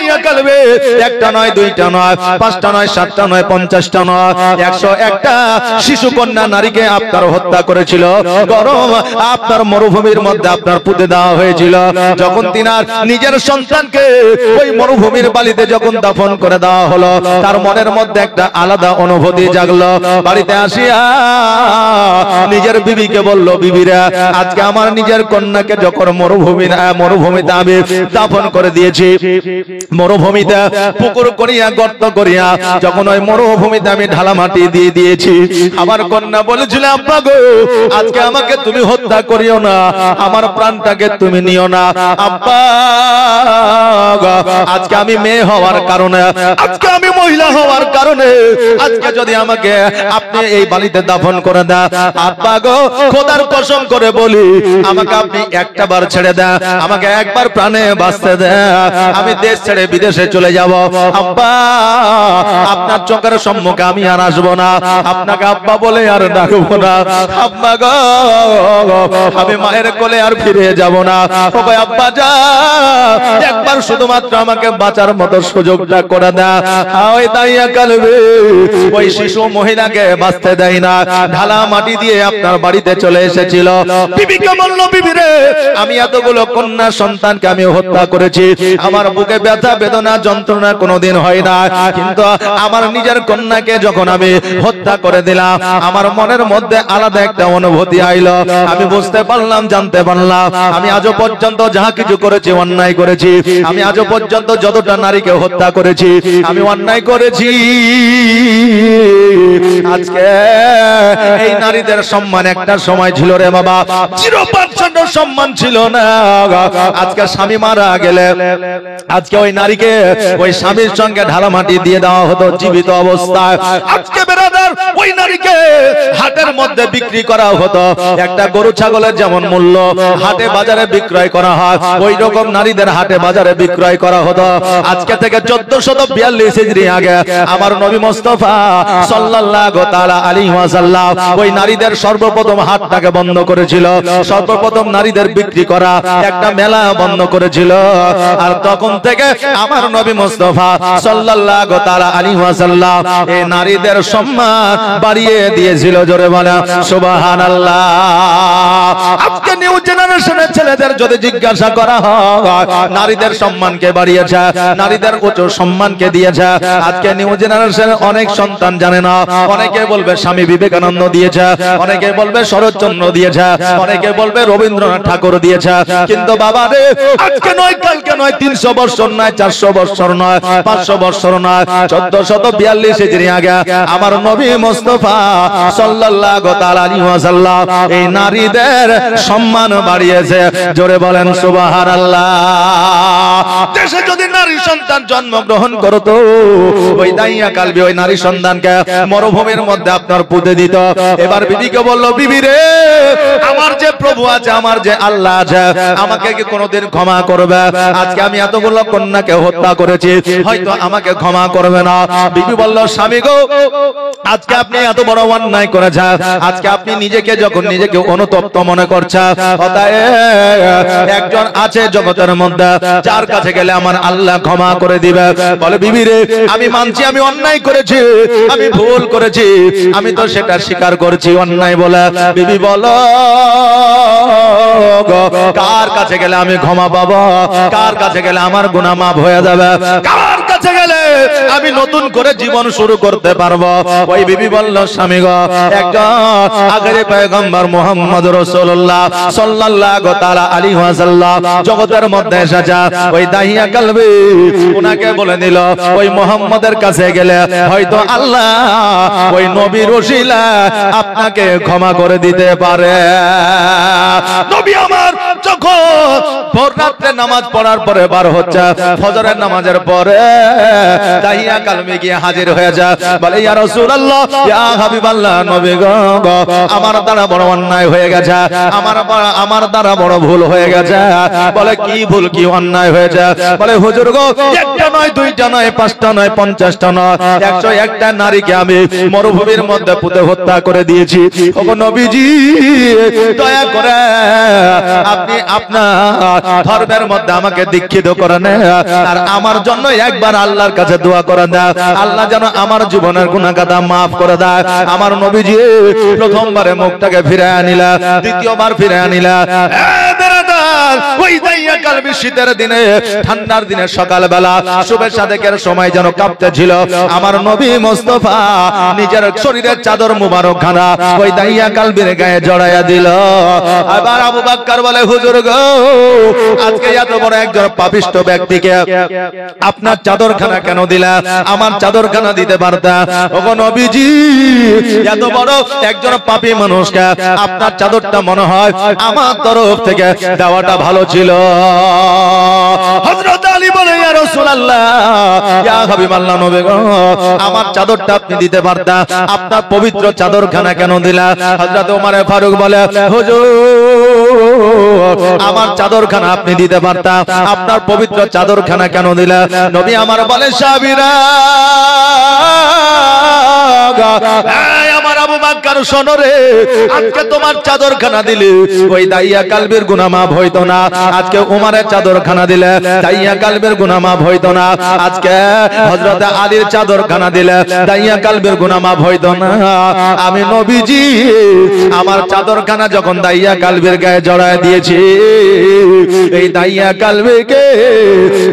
দাইয়া কালবে একটা নয় দুইটা নয় পাঁচটা নয় সাতটা নয় 50টা নয় 101টা শিশু কন্যা নারীকে আপনার হত্যা করেছিল গরম আপনার মরুভূমির মধ্যে আপনার পুঁতে দেওয়া হয়েছিল যখন তিনার নিজের সন্তানকে ওই মরুভূমির বালিতে যখন দাফন করে দেওয়া হলো তার মনের মধ্যে একটা আলাদা অনুভূতি জাগলো বাড়িতে আসিয়া নিজের বিবিকে বলল বিবিরা আজকে আমার নিজের কন্যাকে যখন মরুভূমিতে আমি দাফন করে দিয়েছি মরুভূমিতে পুকুর করিয়া গর্ত করিয়া যখন ওই মরুভূমিতে আমি ঢালা মাটি দিয়ে দিয়েছি আমার কন্যা বলেছিল আব্বা গো আজকে আমাকে তুমি হত্যা করিও না আমার প্রাণটাকে তুমি নিও না আব্বা আজকে আমি মেয়ে হওয়ার কারণে আজকে আমি মহিলা হওয়ার কারণে আজকে যদি আমাকে আপনি এই বালিতে দাফন করে দেন আব্বা গো খোদার কসম করে বলি আমাকে আপনি একটা বার ছেড়ে দেন আমাকে একবার প্রাণে বাঁচতে দেন আমি দেশ ছেড়ে বিদেশে চলে যাব আব্বা আপনার চোখের সম্মুখে আমি আর আসবো না আপনাকে আব্বা বলে আর ডাকবো না আব্বা গো আমি মায়ের কোলে আর ফিরে যাব না ওই আব্বা যা একবার শুধুমাত্র আমাকে বাঁচার মতো সুযোগটা করে দাও ওই দাইয়া কালবে ওই শিশু মহিলাকে বাঁচতে দেয় না ঢালা মাটি দিয়ে আপনার বাড়িতে চলে এসেছিল বিবিকে বলল বিবি রে আমি এতগুলো কন্যা সন্তানকে আমি হত্যা করেছি আমার বুকে ব্যথা বেদনা যন্ত্রণা কোনোদিন হয় না কিন্তু আমার নিজের কন্যাকে যখন আমি হত্যা করে দিলাম আমার মনের মধ্যে আলাদা একটা অনুভূতি আইলো আমি বুঝতে পারলাম জানতে পারলাম আমি আজও পর্যন্ত যাহা কিছু করেছি অন্যায় করেছি আমি আজও পর্যন্ত যতটা নারীকে হত্যা করেছি আমি অন্যায় করেছি আজকে এই নারীদের সম্মান একটা সময় ছিল রে বাবা 0% সম্মান ছিল না আজকে স্বামী মারা গেলে আজকে ওই নারীকে ওই স্বামীর সঙ্গে ঢালা মাটি দিয়ে দেওয়া হতো জীবিত অবস্থায় আজকে বেরাদার ওই নারীকে হাটের মধ্যে বিক্রি করা হতো একটা গরু ছাগলের যেমন মূল্য হাটে বাজারে বিক্রয় করা হয় ওই রকম নারীদের হাটে বাজারে বিক্রয় করা হতো আজকে থেকে 1442 হিজরি আগে আমার নবী মুস্তাফা সাল্লাল্লাহু তাআলা আলাইহি ওয়াসাল্লাম ওই নারীদের সর্বপ্রথম হাটটাকে বন্ধ করেছিল সর্বপ্রথম নারীদের বিক্রি করা একটা মেলা বন্ধ করেছিল আর তখন থেকে আমার নবী মুস্তাফা সাল্লাল্লাহু তাআলা আলাইহি ওয়াসাল্লাম এই নারীদের সম্মান বাড়িয়ে দিয়েছিল জোরে বলা সুবহানাল্লাহ আজকে নিউ জেনারেশনের ছেলেদের যদি জিজ্ঞাসা করা হয় নারীদের সম্মানকে বাড়িয়েছে নারীদের উচ্চ সম্মানকে দিয়েছে আজকে নিউ জেনারেশনের অনেক সন্তান জানে না অনেকে বলবে স্বামী বিবেকানন্দ দিয়েছে অনেকে বলবে শরৎচন্দ্র দিয়েছে অনেকে বলবে রবীন্দ্রনাথ ঠাকুর দিয়েছে কিন্তু বাবা রে আজকে নয় কালকে নয় 300 বছর নয় 400 বছর নয় 500 বছর নয় 1442 হিজরি আগে আমার নবী মুস্তাফা সাল্লাল্লাহু তাআলা আলাইহি ওয়াসাল্লাম এই নারীদের সম্মান বাড়িয়েছে জোরে বলেন সুবহানাল্লাহ দেশে যদি নারী সন্তান জন্মগ্রহণ করতো ওই দাইয়া কালবে ওই নারী সন্তানকে মরুভূমির মধ্যে আপনার পুঁতে দিত এবার বিবিকে বলল বিবি রে আমার যে প্রভু আছে আমার যে আল্লাহ আছে আমাকে কি কোনোদিন ক্ষমা করবে আজকে আমি এতগুলো কন্যাকে হত্যা করেছি হয়তো আমাকে ক্ষমা করবে না বিবি বলল স্বামী গো আজকে আপনি এত বড় অন্যায় করেছেন আজকে আপনি নিজেকে যখন নিজেকে অনুতপ্ত মনে করছেন একজন আছে জগতের মধ্যে যার কাছে গেলে আমার আল্লাহ ক্ষমা করে দিবে বলে বিবি রে আমি মানছি আমি অন্যায় করেছি আমি ভুল করেছি আমি তো সেটা স্বীকার করছি অন্যায় বলে বিবি বলো কার কাছে গেলে আমি ক্ষমা পাবো কার কাছে গেলে আমার গুনাহ মাফ হয়ে যাবে কার কাছে গেলে আমি নতুন করে জীবন শুরু করতে পারবো ওই বিবি বলল স্বামী গো একজন আখেরি পয়গম্বর মুহাম্মদ রাসূলুল্লাহ সাল্লাল্লাহু তাআলা আলাইহি ওয়াসাল্লাম জগতের মধ্যে এসেছে ওই দাহিয়া কালবে উনাকে বলে দিল ওই মুহাম্মদের কাছে গেলে হয়তো আল্লাহ ওই নবীর ওসিলা আপনাকে ক্ষমা করে দিতে পারে নবী আমার যখন ভোর রাতে নামাজ পড়ার পরে বার হচ্ছে ফজরের নামাজের পরে দাহিয়া কালবে গিয়ে হাজির হয়ে যায় বলে ইয়া রাসূলুল্লাহ ইয়া হাবিবাল্লাহ নবী গো আমার দ্বারা বড় অন্যায় হয়ে গেছে আমার দ্বারা বড় ভুল হয়ে গেছে বলে কি ভুল কি অন্যায় হয়েছে বলে হুজুর গো একটা নয় দুইটা নয় পাঁচটা নয় 50টা নয় 101টা নারীকে আমি মরুভূমির মধ্যে পুঁতে হত্যা করে দিয়েছি ওগো নবীজি দয়া করে আপনি আপনি আপনার ধর্মের মধ্যে আমাকে দীক্ষিত করেন আর আমার জন্য একবার আল্লাহর কাছে দোয়া করে দেন আল্লাহ যেন আমার জীবনের গুনাহ কাদা maaf করে দেয় আমার নবীজি প্রথমবারে মুখটাকে ফিরিয়ে আনিলা দ্বিতীয়বার ফিরিয়ে আনিলা ওই দাইয়া কালবি শীতের দিনে ঠান্ডার দিনে সকালবেলা শুভে সাদেকের সময় যেন কাঁপতেছিল আমার নবী মুস্তাফা নিজের শরীরের চাদর মুবারক খানা ওই দাইয়া কালবির গায়ে জড়াইয়া দিল আবার আবু বকর বলে হুজুর গো আজকে এত বড় একজন পাপিষ্ট ব্যক্তিকে আপনার চাদরখানা কেন দিলা আমার চাদরখানা দিতে পারতা ওগো নবীজি এত বড় একজন পাপী মানুষকে আপনার চাদরটা মনে হয় আমার তরফ থেকে দেওয়াটা ভালো ছিল হযরত আলী বলে ইয়া রাসূলুল্লাহ ইয়া হাবিবাল্লাহ নবী গো আমার চাদরটা আপনি দিতে পারতা আপনার পবিত্র চাদরখানা কেন দিলা হযরত ওমর ফারুক বলে হুজুর আমার চাদরখানা আপনি দিতে পারতা আপনার পবিত্র চাদরখানা কেন দিলা নবী আমার বলে সাহাবীরা আমার আবু বকর শোনো রে আজকে তোমার চাদরখানা দিলে ওই দাইয়া কালবের গুনাহ maaf হইতো না আজকে ওমরের চাদরখানা দিলে দাইয়া কালবের গুনাহ maaf হইতো না আজকে হযরত আলীর চাদরখানা দিলে দাইয়া কালবের গুনাহ maaf হইতো না আমি নবীজি আমার চাদরখানা যখন দাইয়া কালবের গায়ে জড়ায় দিয়েছি এই দাইয়া কালবিকে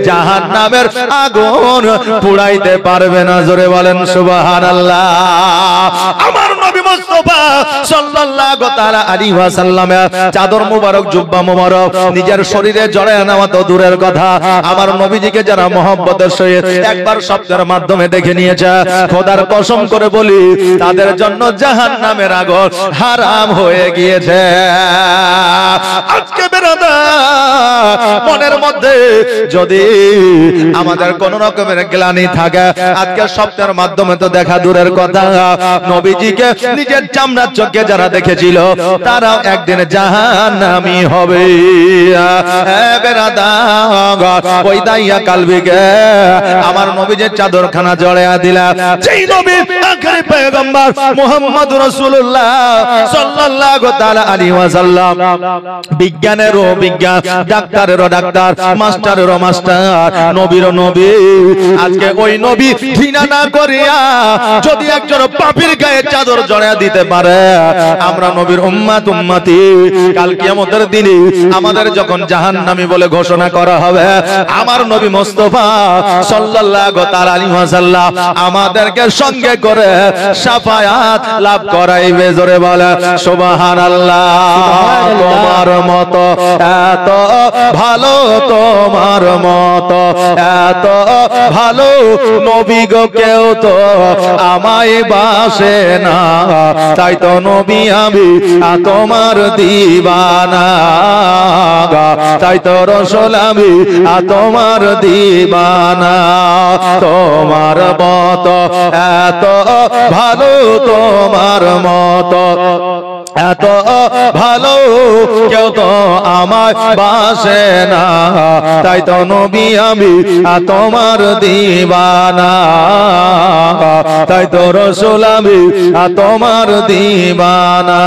জাহান্নামের আগুন পুড়াইতে পারবে না জোরে বলেন সুবহানাল্লাহ আমার নবী মুস্তাফা সাল্লাল্লাহু তাআলা আলাইহি ওয়াসাল্লাম চাদর মুবারক জুব্বা মুবারক নিজের শরীরে জড়ায় নেওয়া তো দূরের কথা আমার নবীজিকে যারা মহব্বতের সহিত একবার শব্দের মাধ্যমে দেখে নিয়েছে খোদার কসম করে বলি তাদের জন্য জাহান্নামের আগুন হারাম হয়ে গিয়েছে আজকে মনের মধ্যে যদি আমাদের কোন রকমের গ্লানি থাকে আজকে শব্দের মাধ্যমে তো দেখা দূরের কথা নবীজিকে নিজের চামড়ার চোখে যারা দেখেছিল তারাও একদিন জাহান্নামী হবে ওই দাইয়া কালবিকে আমার নবীজির চাদরখানা জড়াইয়া দিলা যেই নবী আখেরি পয়গম্বর মুহাম্মদুর রাসূলুল্লাহ সাল্লাল্লাহু তাআলা আলাইহি ওয়াসাল্লাম বিজ্ঞানেরও বিজ্ঞান ডাক্তারেরও ডাক্তার মাস্টারেরও মাস্টার নবীরও নবী আজকে ওই নবী ঘৃণা না করিয়া যদি একজন পাপীর গায়ে চাদর জড়াইয়া দিতে পারে আমরা নবীর উম্মত উম্মতি কাল কিয়ামতের দিনে আমাদের যখন জাহান্নামী বলে ঘোষণা করা হবে আমার নবী মুস্তাফা সাল্লাল্লাহু তাআলা আলাইহি ওয়াসাল্লাম আমাদেরকে সঙ্গে করে শাফায়াত লাভ করাইবে জোরে বলে সুবহানাল্লাহ তোমার মতো এত ভালো তোমার মতো এত ভালো নবী গো কেউ তো আমায় বাসে না তাই তো নবী আমি তোমার দিবানা তাই তো রাসূল আমি তোমার দিবানা তোমার মতো এত ভালো তোমার মতো এত ভালো কেউ তো আমায় বাসে না তাই তো নবী আমি তোমার দিবানা তাই তো রাসূল আমি তোমার দিবানা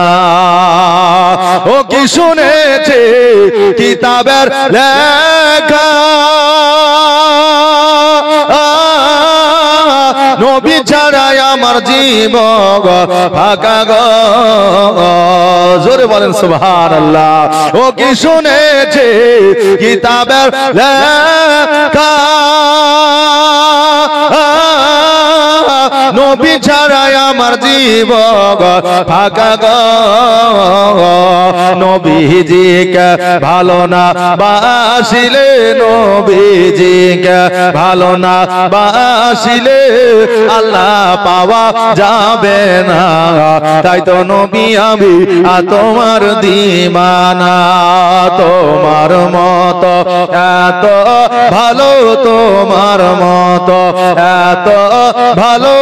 ও কি শুনেছে কিতাবের লেখা নবী ছাড়াই আমার জীবন ফাঁকা গো জোরে বলেন সুবহানাল্লাহ ও কি শুনেছে কিতাবের লেখা নবী ছাড়াই আমার জীবন ফাঁকা গো নবীজিকে ভালো না বাসিলে নবীজিকে ভালো না বাসিলে আল্লাহ পাওয়া যাবে না তাই তো নবী আমি তোমার দিবানা তোমার মতো এত ভালো তোমার মতো এত ভালো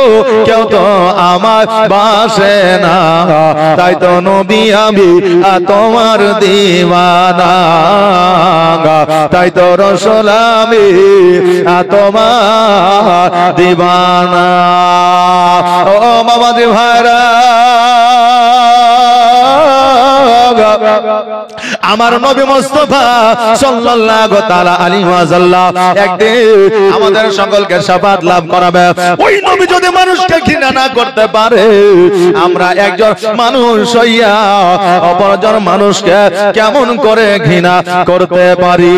কেউ তো আমার বাসে না তাই তো নবী আমি তোমার দিবানা তাই তো রাসূল আমি তোমার দিবানা ও বাবাজি ভাইরা আমার নবী মুস্তাফা সাল্লাল্লাহু তাআলা আলাইহি ওয়াসাল্লাম একদিন আমাদের সকলকে শাফাত লাভ করাবে। ওই নবী যদি মানুষকে ঘৃণা না করতে পারে, আমরা একজন মানুষ হইয়া অপরজন মানুষকে কেমন করে ঘৃণা করতে পারি?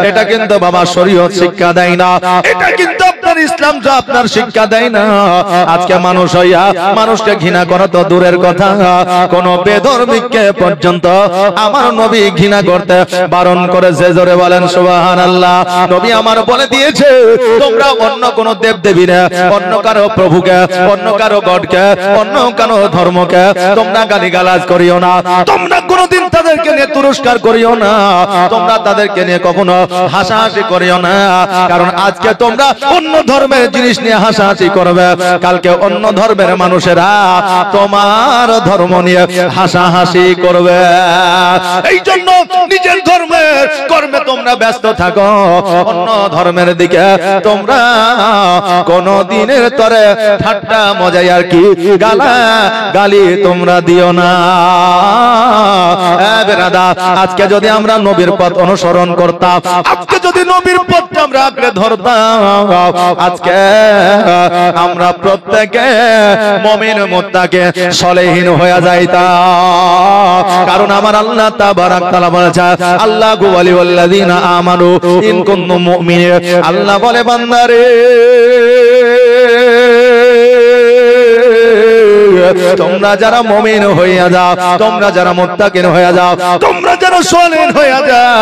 এটা কিন্তু বাবা শরীয়ত শিক্ষা দেয় না, এটা কিন্তু আপনার ইসলাম যা আপনার শিক্ষা দেয় না। আজকে মানুষ হইয়া মানুষকে ঘৃণা করা তো দূরের কথা, কোন বেধর্মীকে পর্যন্ত আমার নবী ঘৃণা করতে বারণ করেছে। জোরে বলেন সুবহানাল্লাহ। নবী আমার বলে দিয়েছে, তোমরা অন্য কোন দেব দেবীরা, অন্য কারো প্রভুকে, অন্য কারো গডকে, অন্য কারো ধর্মকে তোমরা গালিগালাজ করিও না, তোমরা কোনদিন তাদেরকে নিয়ে তুরস্কার করিও না, তোমরা তাদেরকে নিয়ে কখনো হাসাহাসি করিও না। কারণ আজকে তোমরা অন্য ধর্মের জিনিস নিয়ে হাসাহাসি করবে, কালকে অন্য ধর্মের মানুষেরা তোমার ধর্ম নিয়ে হাসাহাসি করবে। এই জন্য নিজের ধর্মের কর্মে তোমরা ব্যস্ত থাকো, অন্য ধর্মের দিকে তোমরা কোন দিনের তরে ঠাট্টা মজাই আর কি গালি তোমরা দিও না। আজকে যদি আমরা নবীর পথ অনুসরণ করতাম, আজকে যদি নবীর পথটা আমরা আঁকড়ে ধরতাম, আজকে আমরা প্রত্যেকে মুমিন মুত্তাকি সলেহীন হয়ে যাইতাম। কারণ আমার আল্লাহ তাবারাক তাআলা বলেছে, আল্লাহু ওয়ালিউল্লাযিনা আমানু ইন কুনতুম মুমিনিন। আল্লাহ বলে, বান্দারে তোমরা যারা মুমিন হইয়া যাও, তোমরা যারা মুত্তাকিন হইয়া যাও, তোমরা যারা সলেহ হইয়া যাও,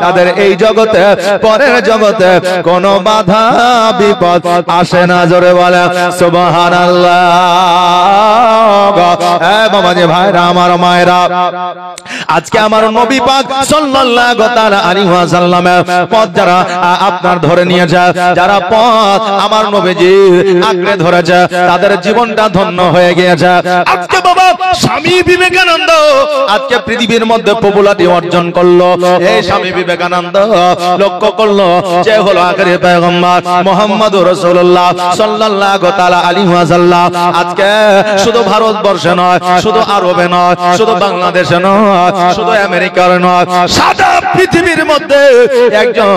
তাদের এই জগতে পরের জগতে কোনো বাধা বিপদ আসে না। জোরে বলে সুবহানাল্লাহ। বাবাজি ভাইরা, আমার মায়েরা, আজকে আমার নবী পাক সাল্লাল্লাহু তাআলা আলাইহি ওয়াসাল্লামের পথ যারা আপনার ধরে নিয়েছে, যারা পথ আমার নবীজি আঁকড়ে ধরেছে, তাদের জীবনটা ধন্য হয়ে গিয়েছে। আজকে বাবা স্বামী বিবেকানন্দ আজকে পৃথিবীর মধ্যে পপুলারিটি অর্জন করলো। এই স্বামী বিবেকানন্দ লক্ষ্য করলো যে হলো আখেরি পয়গম্বর মুহাম্মদুর রাসূলুল্লাহ সাল্লাল্লাহু তাআলা আলাইহি ওয়াসাল্লাম। আজকে শুধু ভারতবর্ষে নয়, শুধু আরবে নয়, শুধু বাংলাদেশে নয়, শুধু আমেরিকার নয়, সারা পৃথিবীর মধ্যে একজন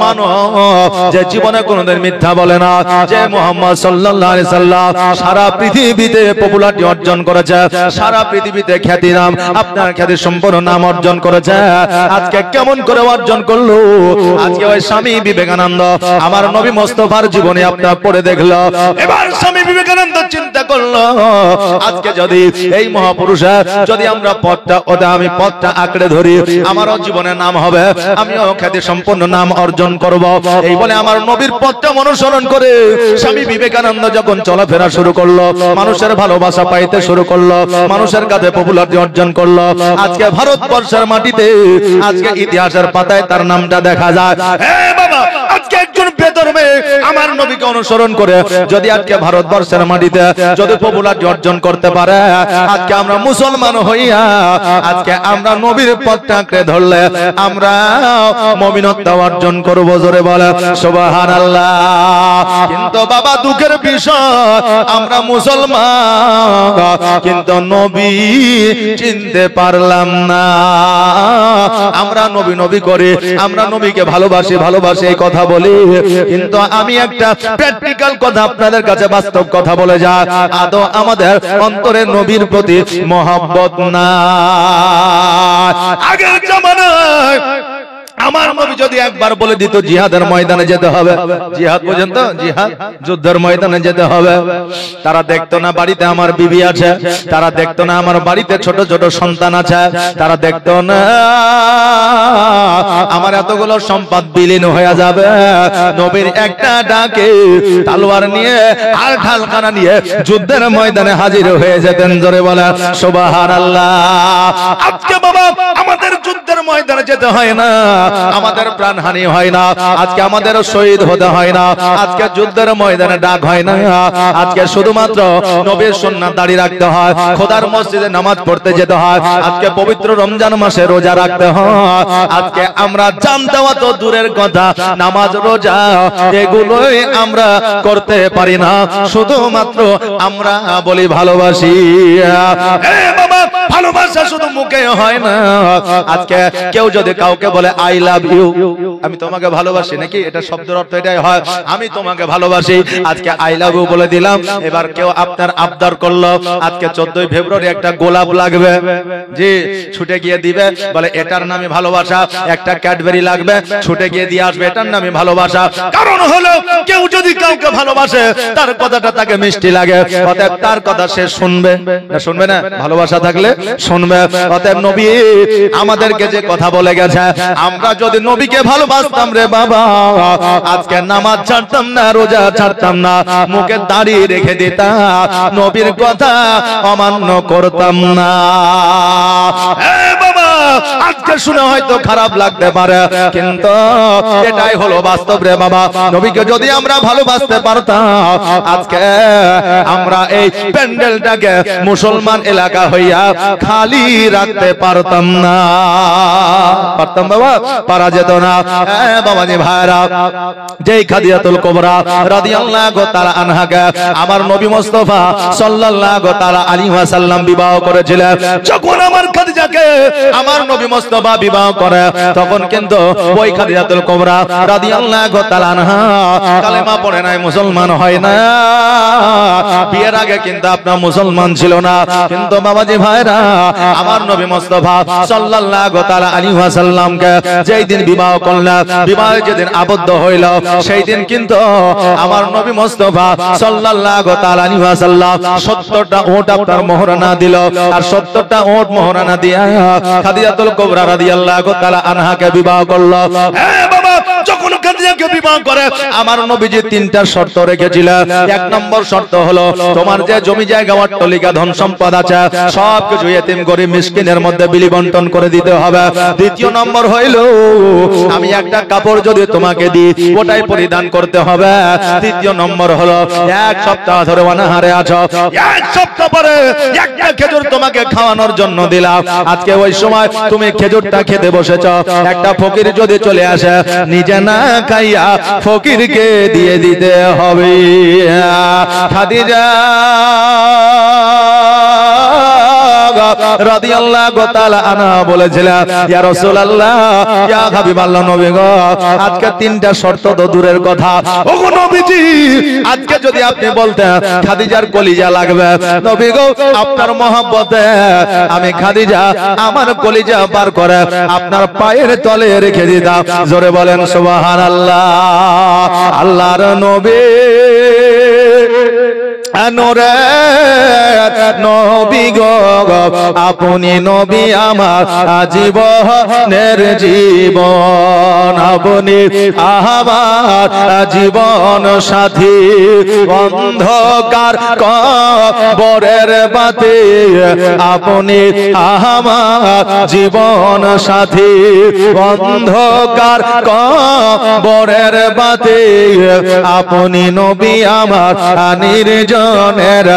মানব যে জীবনে কোনোদিন মিথ্যা বলে না, যে মুহাম্মদ সাল্লাল্লাহু আলাইহি সাল্লাম সারা পৃথিবীতে পপুলারিটি অর্জন করেছে, সারা পৃথিবীতে খ্যাতি নাম, আপনার খ্যাতি সম্পন্ন নাম অর্জন করেছে। আজকে কেমন করে অর্জন করলো? আজকে ওই স্বামী বিবেকানন্দ আমার নবী মুস্তাফার জীবনে আপনার পড়ে দেখলো। এবার স্বামী বিবেকানন্দ চিন্তা করলো, আজকে যদি এই মহাপুরুষের যদি আমরা পথটা আমি পথটা আঁকড়ে ধরি, আমারও জীবনের নাম হবে, আমিও খ্যাতি সম্পন্ন নাম অর্জন করব। এই বলে আমার নবীর পথটা অনুসরণ করে স্বামী বিবেকানন্দ যখন চলাফেরা শুরু করলো, মানুষের ভালোবাসা পাইতে শুরু করলো, মানুষের কাছে পপুলারিটি অর্জন করলো। আজকে ভারতবর্ষের মাটিতে আজকে ইতিহাসের পাতায় তার নামটা দেখা যায়। বাবা, আজকে একজন বেধর্মী আমার নবীকে অনুসরণ করে যদি আজকে ভারতবর্ষের মাটিতে যদি পপুলারিটি অর্জন করতে পারে, আজকে আমরা মুসলমান হইয়া আজকে আমরা নবীর পথটা আঁকড়ে ধরলে আমরা মুমিনত্ব অর্জন করব। জোরে বলে সুবহানাল্লাহ। কিন্তু বাবা দুঃখের বিষয়, আমরা মুসলমান কিন্তু নবী চিনতে পারলাম না। আমরা নবী নবী করে, আমরা নবীকে ভালোবাসি ভালোবাসি এই কথা বলি, কিন্তু আমি একটা প্র্যাকটিক্যাল কথা আপনাদের কাছে বাস্তব কথা বলে যা, আদৌ আমাদের অন্তরে নবীর প্রতি মহব্বত না। আগের জামানায় আমার নবী যদি একবার বলে দিত জিহাদের ময়দানে যেতে হবে, জিহাদ পর্যন্ত জিহাদ যুদ্ধের ময়দানে যেতে হবে, তারা দেখতো না বাড়িতে আমার বিবি আছে, তারা দেখতো না আমার বাড়িতে ছোট ছোট সন্তান আছে, তারা দেখতো না আমার এতগুলো সম্পদ বিলীন হয়ে যাবে। নবীর একটা ডাকে তলোয়ার নিয়ে আর ঢালখানা নিয়ে যুদ্ধের ময়দানে হাজির হয়ে যেতেন। জোরে বলে সুবহানাল্লাহ। আজকে বাবা আমাদের যুদ্ধের ময়দানে যেতে হয় না, আমাদের প্রাণহানি হয় না, আজকে আমাদের শহীদ হতে হয় না, আজকে যুদ্ধের ময়দানে ডাক হয় না, আজকে শুধুমাত্র নবীর সুন্নাত দাঁড়ি রাখতে হয়, খোদার মসজিদে নামাজ পড়তে যেতে হয়, আজকে পবিত্র রমজান মাসে রোজা রাখতে হয়। আজকে আমরা জান দেওয়া তো দূরের কথা, নামাজ রোজা এগুলোই আমরা করতে পারি না, শুধুমাত্র আমরা বলি ভালোবাসি। বাবা, ভালোবাসা শুধু মুখে হয় না। আজকে কেউ যদি কাউকে বলে আই লাভ ইউ, আমি তোমাকে ভালোবাসি, নাকি এটা শব্দের অর্থ এটাই হয়, আমি তোমাকে ভালোবাসি, আজকে আই লাভ ইউ বলে দিলাম। এবার কেউ আপনার আবদার করলো, আজকে 14 ফেব্রুয়ারি একটা গোলাপ লাগবে, জি ছুটে গিয়ে দিবে, বলে এটার নামে ভালোবাসা। একটা ক্যাডবেরি লাগবে, ছুটে গিয়ে দিয়ে আসবে, এটার নামে ভালোবাসা। কারণ হলো কেউ যদি কাউকে ভালোবাসে, তার কথাটা তাকে মিষ্টি লাগে, অতএব তার কথা সে শুনবে না, শুনবে না, ভালোবাসা থাকলে শুনবে। অতএব নবী আমাদেরকে যে কথা বলে গেছে, আমরা যদি নবীকে ভালোবাসতাম রে বাবা, আজকে নামাজ ছাড়তাম না, রোজা ছাড়তাম না, মুখে দাঁড়িয়ে রেখে দিতাম, নবীর কথা অমান্য করতাম না। বাবা, আজকে শুনে হয়তো খারাপ লাগতে পারে, কিন্তু এটাই হলো বাস্তব রে বাবা। নবীকে যদি আমরা ভালোবাসতে পারতাম, আজকে আমরা এই প্যান্ডেলটাকে মুসলমান এলাকা হইয়া খালি রাখতে পারতাম না, পারতাম বাবা, পারা যেত না। বাবাজি ভাইরা, যেই খাদিজাতুল কুবরা রাদিয়াল্লাহু তাআলা আনহাকে আমার নবী মুস্তাফা সাল্লাল্লাহু তাআলা আলাইহি ওয়াসাল্লাম বিবাহ করেছিলেন, যখন আমার খাদিজাকে আমার নবী মুস্তাফা বিবাহ করে, তখন কিন্তু ওই খাদিজাতুল কুবরা রাদিয়াল্লাহু তাআলা আনহা কালেমা পড়ে নাই, মুসলমান হয় না। বিয়ের আগে কিন্তু আপনার মুসলমান ছিল না, কিন্তু বাবাজি ভাইরা, আমার নবী মুস্তাফা সাল্লাল্লাহু তাআলা আলাইহি ওয়াসাল্লামকে যেই দিন বিবাহ করলেন, বিবাহে যেদিন আবদ্ধ হইল, সেই দিন কিন্তু আমার নবী মুস্তাফা সাল্লাল্লাহু তাআলা আলাইহি ওয়াসাল্লাম 70টা ওট আপনার মোহরানা দিল, আর 70টা ওট মোহরানা দিয়া খাদিজাতুল কুবরা রাদিয়াল্লাহু তাআলা আনহাকে বিবাহ করলো। বাবা, যখন খাদিজাকে বিবাহ করে আমার নবীজি 3টা শর্ত রেখেছিলেন। 1 নম্বর শর্ত হলো, তোমার যে জমি জায়গা অট্টালিকা ধন সম্পদ আছে, সবকিছু এতিম গরিব মিসকিনের মধ্যে বিলি বন্টন করে দিতে হবে। 2 নম্বর হইল, আমি একটা কাপড় যদি তোমাকে দিই, ওটাই পরিধান করতে হবে। 3 নম্বর হলো, 1 সপ্তাহ ধরে অনাহারে আছো, 1 সপ্তাহ পরে একটা খেজুর তোমাকে খাওয়ানোর জন্য দিলাম, আজকে ওই সময় তুমি খেজুরটা খেতে বসেছ, একটা ফকির যদি চলে আসে, নিজে না খাইয়া ফকিরকে দিয়ে দিতে হবে। খাদিজা রাদিয়াল্লাহু তাআলা আনহা বলেছিলেন, ইয়া রাসূলুল্লাহ, ইয়া হাবিবাল্লাহ, নবী গো, আজকে 3টা শর্ত তো দূরের কথা, ওগো নবীজি, আজকে যদি আপনি বলতেন খাদিজার কলিজা লাগবে, নবী গো, আপনার মহব্বতে আমি খাদিজা আমার কলিজা বার করে আপনার পায়ের তলে রেখে দিতাম। জোরে বলেন সুবহানাল্লাহ। আল্লাহর নবী নূরে নবী গো, আপনি নবী আমার জীবনের জীবন, আপনি আমার জীবন সাথী, অন্ধকার কবরের বাতি, আপনি আমার জীবন সাথী, অন্ধকার কবরের বাতি, আপনি নবী আমার নির্জনের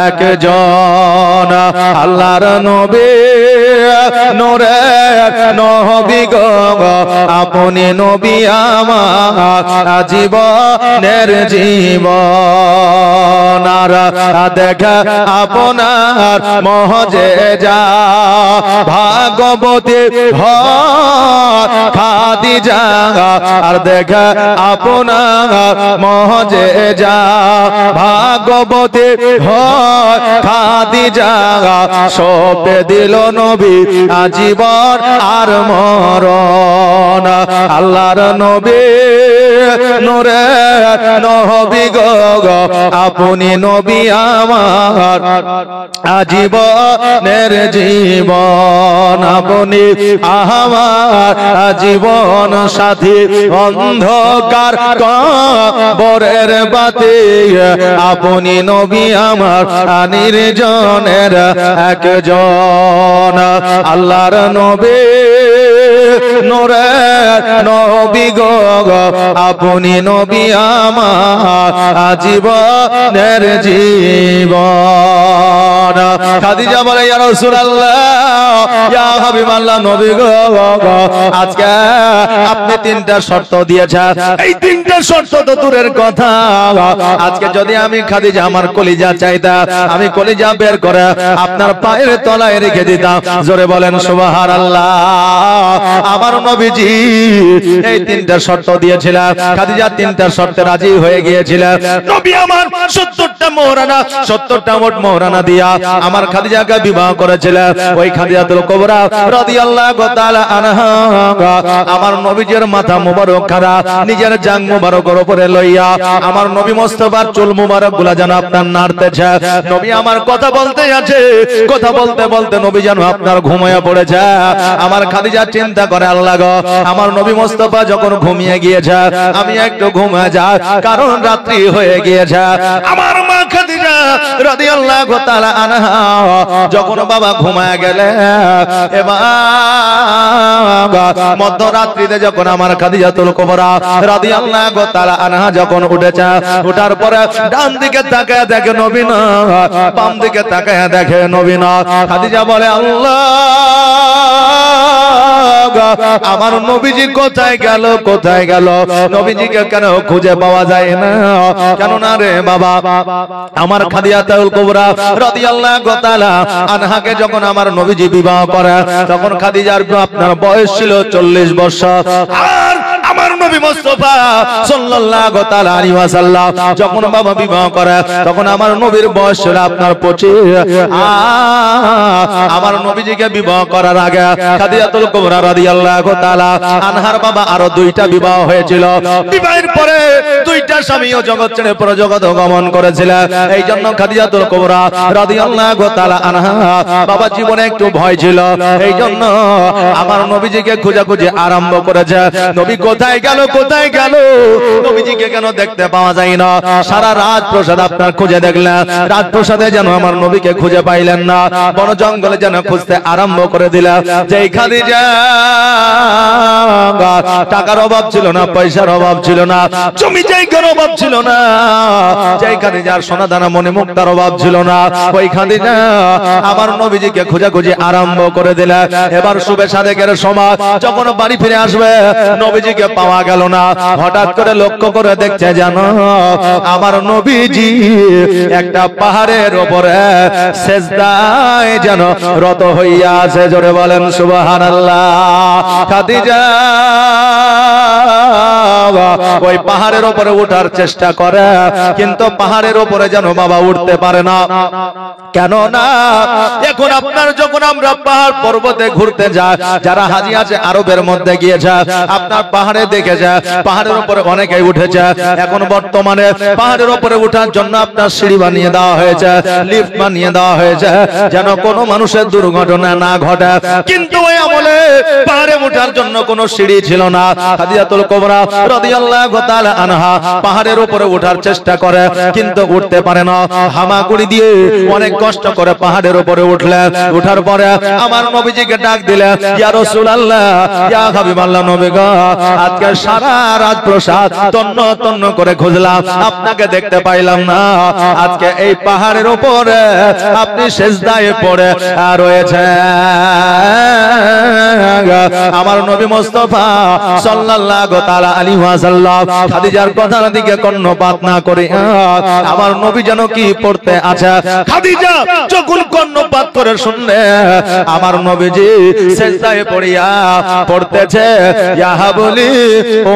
একজন। আল্লাহর নবী নূরে নবী গো, আপনি নবী আমার জীবনের জীবন। আর দেখা আপনার মহজেজা, ভাগবতী খাদিজা, আর দেখা আপনার মহজেজা, ভাগবতী খাদিজা, সপে দিল নবী জীবন আর মরণ। আল্লাহর নবী নূরে নবী গো আপনি নবী আমার আজীবনের জীবন আপনি আমার জীবন সাথী অন্ধকার কবরের বাতি আপনি নবী আমার নির্জনের একজন আল্লাহর নবী নূরে নবী গো আপনি নবী আমার জীবনের জীবন খাদিজা বলে ইয়া রাসূলুল্লাহ ইয়া হাবিবাল্লাহ নবী গো আজকে আপনি তিনটা শর্ত দিয়েছেন এই তিনটা শর্ত তো দূরের কথা আজকে যদি আমি খাদিজা আমার কলিজা চাইতাম আমি কলিজা বের করে আপনার পায়ের তলায় রেখে দিতাম জোরে বলেন সুবহানাল্লাহ আমার নবীজি এই তিনটা শর্ত দিয়েছিলেন খাদিজা তিনটা শর্তে রাজি হয়ে গিয়েছিলেন নবী আমার 70টা মোহরানা 70টা মোট মোহরানা দিয়া আমার খাদিজাকে বিবাহ করেছিলেন ওই খাদিজাতুল কুবরা রাদিয়াল্লাহু তাআলা আনহা আমার নবীজির মাথা মোবারক খাড়া নিজের জাং মোবারকের উপরে লইয়া আমার নবী মুস্তাফার চুল মোবারক গুলা যেন আপনার নাড়তেছে নবী আমার কথা বলতে আছে কথা বলতে বলতে নবী যেন আপনার ঘুমিয়ে পড়েছে আমার খাদিজা চিন্তা করে আল্লাহ গো আমার নবী মুস্তাফা যখন ঘুমিয়ে গিয়েছে আমি একটু ঘুমিয়ে যাই কারণ রাত্রি হয়ে গিয়েছে আমার মা খাদিজা রাদিয়াল্লাহু তাআলা আনহা যখন বাবা ঘুমিয়ে গেলে এবার মধ্যরাত্রিতে যখন আমার খাদিজাতুল কুবরা রাদিয়াল্লাহু তাআলা আনহা যখন উঠেছে ওঠার পরে ডান দিকে তাকায় দেখে নবী না বাম দিকে তাকায় দেখে নবী না খাদিজা বলে আল্লাহ আমার নবীজি কোথায় গেল কোথায় গেল নবীজিকে কেন খুঁজে পাওয়া যায় না কেন না রে বাবা আমার খাদিজাতুল কুবরা রাদিয়াল্লাহু তাআলা আনহাকে যখন আমার নবীজি বিবাহ করে তখন খাদিজার আপনার বয়স ছিল 40 বছর আর আমার নবী মুস্তাফা সাল্লাল্লাহু তাআলা আলাইহি ওয়াসাল্লাম যখন বাবা বিবাহ করে তখন আমার নবীর বয়স ছিল আপনার 25 আমার নবীজিকে বিবাহ করার আগে খাদিজাতুল কুবরা রাদিয়াল্লাহু তাআলা আনহার বাবা আরো দুইটা বিবাহ হয়েছিল বিবাহের পরে দুইটা স্বামীও জগৎ ছেড়ে পরজগৎ গমন করেছিলেন এইজন্য খাদিজাতুল কুবরা রাদিয়াল্লাহু তাআলা আনহা বাবা জীবনে একটু ভয় ছিল এইজন্য আমার নবীজিকে খোঁজাখুঁজি আরম্ভ করেছে নবী কোথায় গেল কোথায় গেল নবীজিকে কেন দেখতে পাওয়া যায় না সারা রাজপ্রাসাদ আপনার খুঁজে দেখলেন রাজপ্রাসাদে যেন আমার নবীকে খুঁজে পাইলেন না বন জঙ্গলে যেন খুঁজতে আরম্ভ করে দিলেন যেই খাদিজা টাকার অভাব ছিল না পয়সার অভাব ছিল না জমি জায়গার অভাব ছিল না যেই খাদিজার সোনা দানা মনে মুক্তার অভাব ছিল না ওই খাদিজা আমার নবীজিকে খোঁজাখুঁজি আরম্ভ করে দিলেন এবার শুভে সাদেকের সময় যখন বাড়ি ফিরে আসবে নবীজিকে পাওয়া গেল না হঠাৎ করে লক্ষ্য করে দেখছে জানো আমার নবীজি একটা পাহাড়ের উপরে সেজদায় যেন রত হইয়া আছে জোরে বলেন সুবহানাল্লাহ খাদিজা ওই পাহাড়ের উপরে ওঠার চেষ্টা করে কিন্তু পাহাড়ের উপরে যেন বাবা উঠতে পারে না কেন না এখন আপনার যখন আমরা পাহাড় পর্বতে ঘুরতে যাই যারা হাজি আছে আরবের মধ্যে গিয়েছে আপনার পাহাড়ে দেখেছে পাহাড়ের উপরে অনেকেই উঠেছে এখন বর্তমানে পাহাড়ের উপরে ওঠার জন্য আপনার সিঁড়ি বানিয়ে দেওয়া হয়েছে লিফট বানিয়ে দেওয়া হয়েছে যেন কোনো মানুষের দুর্ঘটনা না ঘটে কিন্তু ওই আমলে পাহাড়ে ওঠার জন্য কোনো সিঁড়ি ছিল না খাদিজাতুল কুবরা রাদিয়াল্লাহু তাআলা আনহা পাহাড়ের উপরে ওঠার চেষ্টা করে কিন্তু উঠতে পারে না হামাগুড়ি দিয়ে অনেক কষ্ট করে পাহাড়ের উপরে উঠলেন ওঠার পরে আমার নবীজিকে ডাক দিলেন ইয়া রাসূলুল্লাহ ইয়া হাবিবাল্লাহ নবী গো আজকে সারা রাজপ্রাসাদ তন্ন তন্ন করে খুঁজলাম আপনাকে দেখতে পাইলাম না আজকে এই পাহাড়ের উপরে আপনি সিজদায় পড়ে রয়েছেন আমার নবী মুস্তাফা সাল্লাল্লাহু তাআলা আলাইহি ওয়াসাল্লাম খাদিজার কথার দিকে কর্ণপাত না করে আমার নবী যেন কি পড়তে আছে খাদিজা যখন কর্ণপাত করে শুনলে আমার নবীজি সিজদায় পড়িয়া পড়তেছে ইয়া হাবলি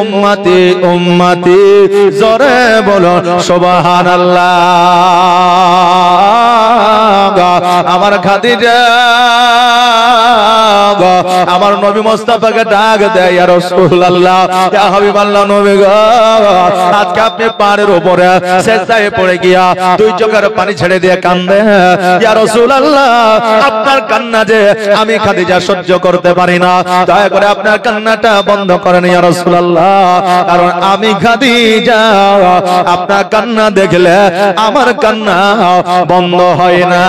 উম্মতি উম্মতি জোরে বলো সুবহানাল্লাহ আমার খাদিজা আমার নবী মুস্তাফাকে ডাক দেয়, ইয়া রাসূলুল্লাহ, ইয়া হাবিবাল্লাহ নবী গো, আজকে আপনি পাহাড়ের উপরে সিজদায় পড়ে গিয়া দুই চোখের পানি ছেড়ে দিয়ে কান্দে। ইয়া রাসূলুল্লাহ, আপনার কান্না যে আমি খাদিজা সহ্য করতে পারি না, দয়া করে আপনার কান্নাটা বন্ধ করেন ইয়া রাসূলুল্লাহ, কারণ আমি খাদিজা আপনার কান্না দেখলে আমার কান্না বন্ধ হয় না।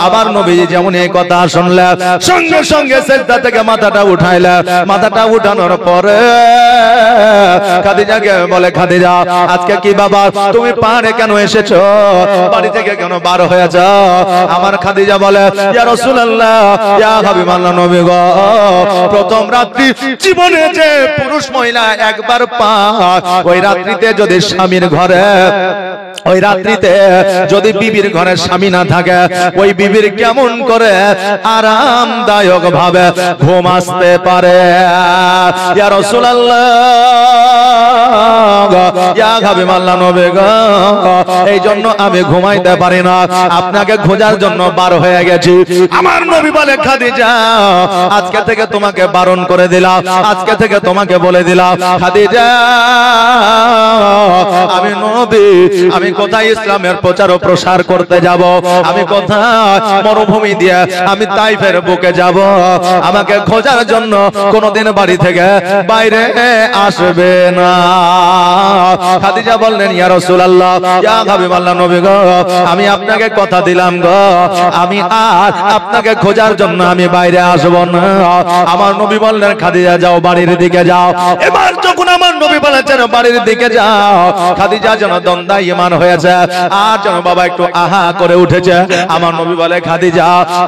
আমার নবীজি যেমন এই কথা শুনলেন, সঙ্গে সঙ্গে সিজদা থেকে মাথাটা উঠাইলেন। মাথাটা উঠানোর পরে খাদিজাকে বলে, খাদিজা আজকে কি বাবা তুমি পাহাড়ে কেন এসেছো, বাড়ি থেকে কেন বার হয়ে যাও? আমার খাদিজা বলে, ইয়া রাসূলুল্লাহ, ইয়া হাবিবাল্লাহ নবী গো, প্রথম রাত্রি জীবনে যে পুরুষ মহিলা একবার পায়, ওই রাত্রিতে যদি স্বামীর ঘরে, ওই রাত্রিতে যদি বিবির ঘরে স্বামী না থাকে, ওই বিবির কেমন করে আরামদায়ক ভাবে ঘুম আসতে পারে? ইয়া রাসূলুল্লাহ, ইয়া হাবিবাল্লাহ নবী গো, এই জন্য আমি ঘুমাইতে পারি না, আপনাকে খোঁজার জন্য বার হয়ে গেছি। আমার নবী বলে, খাদিজা আজকে থেকে তোমাকে বারণ করে দিলাম, আজকে থেকে তোমাকে বলে দিলাম, খাদিজা আমি নবী, আমি কোথায় ইসলামের প্রচার ও প্রসার করতে যাব, আমি কোথায় মরুভূমি দিয়ে আমি তাইফের বুকে যাব, আমাকে খোঁজার জন্য কোনদিন বাড়ি থেকে বাইরে আসবে না। খাদিজা বললেন, ইয়া রাসূলুল্লাহ, ইয়া হাবিবাল্লাহ নবী গো, আমি আপনাকে কথা দিলাম গো, আমি আর আপনাকে খোঁজার জন্য আমি বাইরে আসব না। আমার নবী বললেন, খাদিজা যাও বাড়ির দিকে যাও। এবার যখন আমার নবী বলেছেন বাড়ির দিকে যাও, খাদিজা যেন দণ্ডায়মান হয়েছে আর যেন বাবা একটু আহা করে উঠেছে। আমার নবী বলে, খাদিজা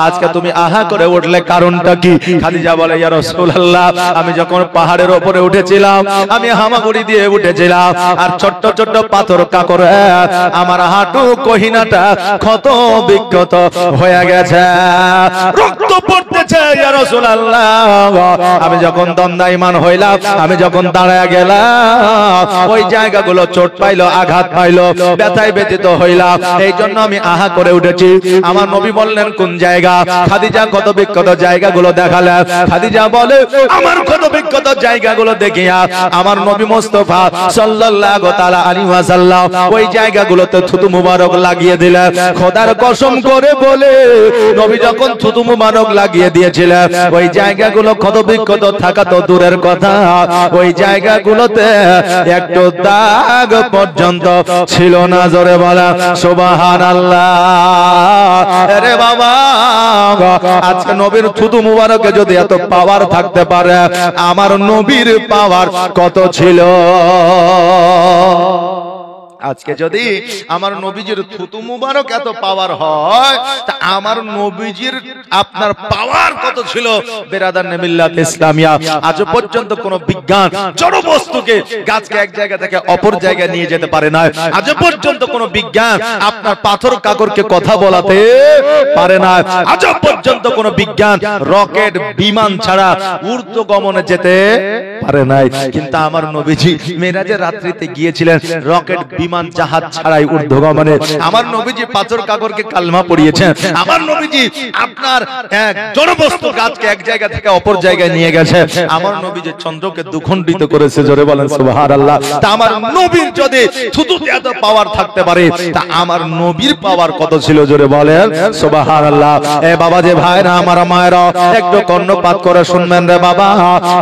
আজকে তুমি আহা করে উঠলে কারণটা কি? খাদিজা বলে, ইয়া রাসূলুল্লাহ, আমি যখন পাহাড়ের উপরে উঠেছিলাম, আমি হামাগুড়ি দিয়ে উঠেছিলাম, আর ছোট্ট ছোট্ট পাথর কাকরে আমার হাঁটু কহিনাটা ক্ষত বিক্ষত হয়ে গেছে, রক্ত পড়তেছে। ইয়া রাসূলুল্লাহ, আমি যখন দণ্ডায়মান হইলাম, আমি যখন দাঁড়ায় গেলাম, ওই জায়গাগুলো চোট পাইলো, আঘাত পাইলো, ব্যথায় ব্যথিত হইলাম, এই জন্য আমি আহা করে উঠেছি। আমার নবী বললেন, কোন জায়গা? খাদিজা ক্ষত বিক্ষত জায়গাগুলো দেখালেন। খাদিজা বলে, আমার ক্ষত বিক্ষত জায়গাগুলো দেখিয়া আমার নবী মুস্তাফা সাল্লাল্লাহু তাআলা আলাইহি ওয়াসাল্লাম ওই জায়গাগুলোতে থুতু মুবারক লাগিয়ে দিলেন। খোদার কসম করে বলে, নবী যখন থুতু মুবারক লাগিয়ে দিয়েছিলেন, ওই জায়গাগুলো ক্ষত বিক্ষত থাকা তো দূরের কথা, ওই জায়গাগুলোতে একটু দাগ পর্যন্ত ছিল না। জোরে বলা সুবহানাল্লাহ। আরে বাবা, আজকে নবীর থুতু মুবারকে যদি এত পাওয়ার থাকতে পারে, আমার নবীর পাওয়ার কত ছিল? আজকে যদি আমার নবীজির থুতু মুবারক এত পাওয়ার হয়, তা আমার নবীজির আপনার পাওয়ার কত ছিল? বেরাদার মিল্লাত ইসলামিয়া, আজ পর্যন্ত কোন বিজ্ঞান জড় বস্তুকে, গাছকে এক জায়গা থেকে অপর জায়গায় নিয়ে যেতে পারে না। আজ পর্যন্ত কোন বিজ্ঞান আপনার পাথর কাকরকে কথা বলাতে পারে না। আজ পর্যন্ত কোন বিজ্ঞান রকেট বিমান ছাড়া ঊর্ধ্বগমনে যেতে পারে নাই। কিন্তু আমার নবীজি মেরাজের রাত্রিতে গিয়েছিলেন রকেট বিমান জাহাজ ছাড়াই ঊর্ধ্বগমনে। আমার নবীজি পাথর কাকরকে কালমা পড়িয়েছেন। আমার নবীজি আপনার এক জড়বস্তু গাছকে এক জায়গা থেকে অপর জায়গায় নিয়ে গেছে। আমার নবীজি চন্দ্রকে দুখণ্ডিত করেছে। জোরে বলেন সুবহানাল্লাহ। তা আমার নবীর যদি থুতুতে এত পাওয়ার থাকতে পারে, তা আমার নবীর পাওয়ার কত ছিল? জোরে বলেন সুবহানাল্লাহ। এ বাবা যে ভাইরা, আমার মায়েরা, একটু কর্ণপাত করে শুনবেন রে বাবা।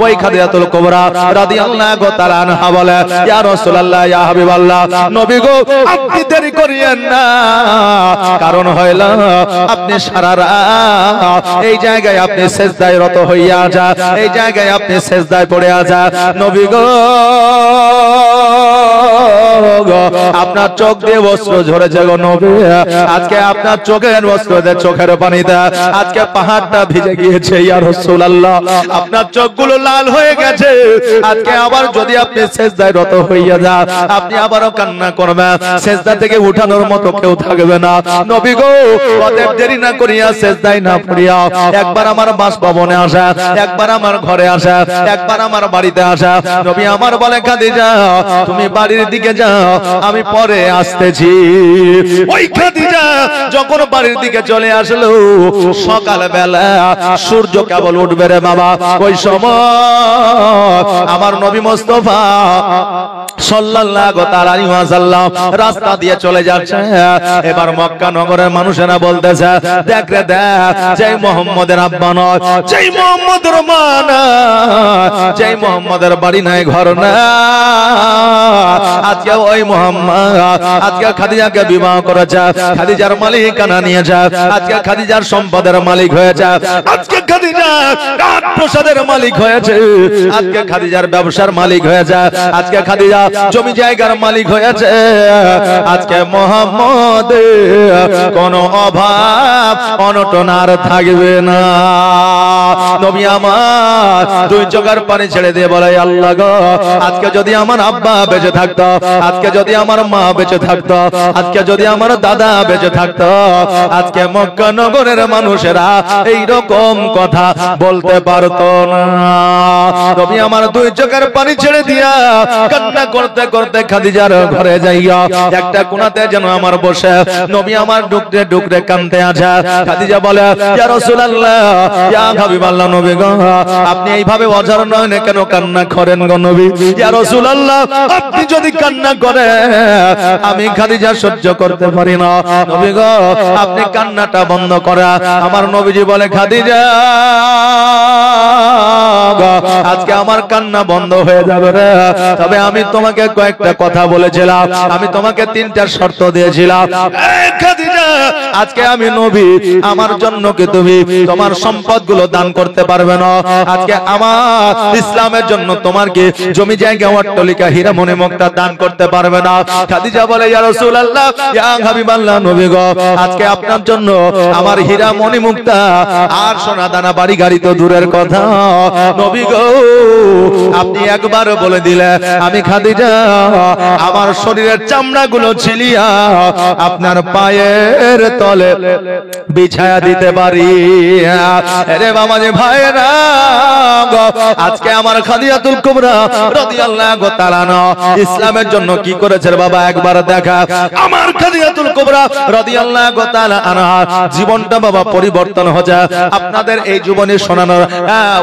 ওই খাদিজাতুল কুবরা রাদিয়াল্লাহু তাআলা আনহা বলে, ইয়া রাসূলুল্লাহ, ইয়া হাবিবাল্লাহ, নবী গো আপনি দেরি করিয়েন না, কারণ হইল আপনি সারা রাত এই জায়গায় আপনি সিজদায় রত হইয়া যা, এই জায়গায় আপনি সিজদায় পড়ে আছা। নবী গো আপনার চোখ দিয়ে বস্ত্র ঝরেছে গো নবী, আজকে আপনার চোখের বস্ত্র দিয়ে চোখের পানিতে আজকে পাহাড়টা ভিজে গিয়েছে। ইয়া রাসূলুল্লাহ, আপনার চোখগুলো লাল হয়ে গেছে। আজকে আবার যদি আপনি সিজদায় রত হইয়া যান, আপনি আবারও কান্না করবেন, সিজদা থেকে উঠানোর মতো কেউ থাকবে না। নবী গো অতএব দেরি না করিয়া সিজদায় না পড়িয়া একবার আমার বাসভবনে আসা, একবার আমার ঘরে আসা, একবার আমার বাড়িতে আসা। নবী আমার বলে, খাদিজা তুমি বাড়ির দিকে যাও, যাও, আমি পরে আসতেছি। ওই খাদিজা যখন বাড়ির দিকে চলে আসলো, সকাল বেলা সূর্য কেবল উঠবে রে বাবা, ওই সময় আমার নবী মুস্তাফা সাল্লাল্লাহু তাআলা আলাইহি ওয়াসাল্লাম রাস্তা দিয়ে চলে যাচ্ছে। এবার মক্কা নগরের মানুষেরা বলতেছে, দেখ রে দেখ, যেই মুহাম্মদের আব্বা নয়, যেই মুহাম্মদের মা না, যেই মুহাম্মদের বাড়ি নাই ঘর না, আজকে ওই মুহাম্মদ আজকে খাদিজাকে বিবাহ করেছে, খাদিজার মালিকানা নিয়েছে, আজকে খাদিজার সম্পদের মালিক হয়েছে, আজকে খাদিজা রাজপ্রাসাদের মালিক হয়েছে, আজকে খাদিজার ব্যবসার মালিক হয়েছে, আজকে খাদিজা জমি জায়গার মালিক হয়েছে, আজকে মুহাম্মদ কোনো অভাব অনটন আর থাকবে না। নবী আমার দুই চোখের পানি ছেড়ে দিয়ে বলে, আল্লাহ গো, আজকে যদি আমার আব্বা বেঁচে থাকতো, আজকে যদি আমার মা বেঁচে থাকতো, আজকে যদি আমার দাদা বেঁচে থাকতো, আজকে মক্কা নগরের মানুষেরা এই রকম কথা বলতে পারতো না। নবী আমার দুই চোখের পানি ছেড়ে দিয়া কান্না করতে করতে খাদিজার ঘরে যাইয়া একটা কোণাতে যেন আমার বসে নবী আমার ডুকরে ডুকরে কাঁদতে আছে। খাদিজা বলে, ইয়া রাসূলুল্লাহ, ইয়া হাবিবাল্লাহ, নবী গো, আপনি এইভাবে অঝর নয়নে কেন কান্না করেন গো নবী? ইয়া রাসূলুল্লাহ, আপনি যদি কান্না করেন আমি খাদিজা সহ্য করতে পারি না। নবী গো, আপনি কান্নাটা বন্ধ করা। আমার নবীজি বলে, খাদিজা আজকে আমার কান্না বন্ধ হয়ে যাবে রে, তবে আমি তোমাকে কয়েকটা কথা বলেছিলাম, আমি তোমাকে তিনটা শর্ত দিয়েছিলাম। খাদিজা, আজকে আমি নবী, আমার জন্য কি তুমি তোমার সম্পদগুলো দান করতে পারবে না? আজকে আমার ইসলামের জন্য তোমার কি জমি জায়গা অট্টালিকা হীরা মণি মুক্তা দান করতে পারবে না? খাদিজা বলে, ইয়া রাসূলুল্লাহ, ইয়া হাবিবাল্লাহ, নবী গো, আজকে আপনার জন্য আমার হীরা মণি মুক্তা আর সোনা দানা বাড়ি গাড়ি তো দূরের কথা, নবী গো, আপনি একবার বলে দিলে আমি খাদিজা আমার শরীরের চামড়াগুলো ছিলিয়া আপনার পায়ের তলে বিছায়া দিতে পারি। আরে বাবা যে ভাইরা, আজকে আমার খাদিজাতুল কুবরা রাদিয়াল্লাহু তাআলা ইসলামের জন্য কি করেছে বাবা, একবার দেখা। আমার খাদিজাতুল কুবরা রাদিয়াল্লাহু তাআলা আনহা জীবনটা বাবা পরিবর্তন হয়ে যায়। আপনাদের এই জীবনে শোনানোর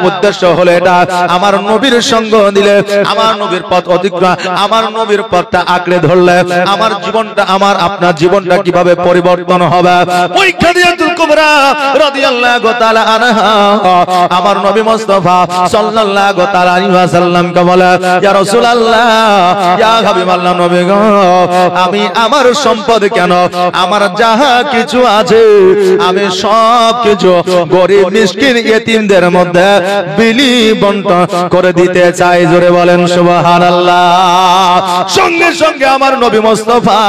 উদ্দেশ্য হলো এটা, আমার নবীর সঙ্গ দিলে, আমার নবীর পথ অতিক্রম, আমার নবীর পথটা আঁকড়ে ধরলে আমার জীবনটা, আমার আপনার জীবনটা কিভাবে পরিবর্তন হবে। ওই খাদিজাতুল কুবরা রাদিয়াল্লাহু তাআলা আনহা আমার নবী মুস্তাফা সাল্লাল্লাহু তাআলা আলাইহি ওয়াসাল্লামকে বলে, ইয়া রাসূলুল্লাহ, ইয়া হাবিবাল্লাহ, নবী গো, আমি আমার সম্পদ কেন, আমার যাহা কিছু আছে আমি সব কিছু গরিব মিসকিন ইতিমদের মধ্যে বিলি বন্টন করে দিতে চাই। জোরে বলেন সুবহানাল্লাহ। সঙ্গে সঙ্গে আমার নবী মুস্তাফা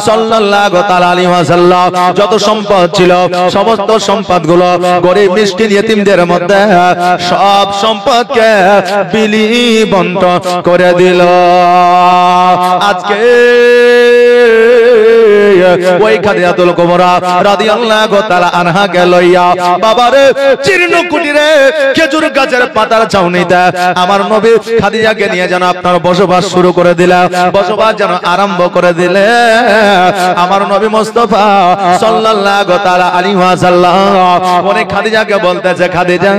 সাল্লাল্লাহু তাআলা আলাইহি ওয়াসাল্লাম যত সম্পদ ছিল সমস্ত সম্পদগুলো গরিব মিসকিন ইতিমদের মধ্যে সব সম্পদকে বিলি বন্টন করে দিল। আজকে ওই খাদিজাতুল কুবরা রাদিয়াল্লাহু তাআলা আনহাকে লইয়া বাবারে জীর্ণ কুটিরে খেজুর গাছের পাতার ছাউনিতে আমার নবী খাদিজাকে নিয়ে যেন আপনার বসবাস শুরু করে দিলেন, বসবাস যেন আরম্ভ করে দিলে। আমার নবী মুস্তাফা সাল্লাল্লাহু তাআলা আলাইহি ওয়াসাল্লাম ওই খাদিজাকে বলতেছে, খাদিজা,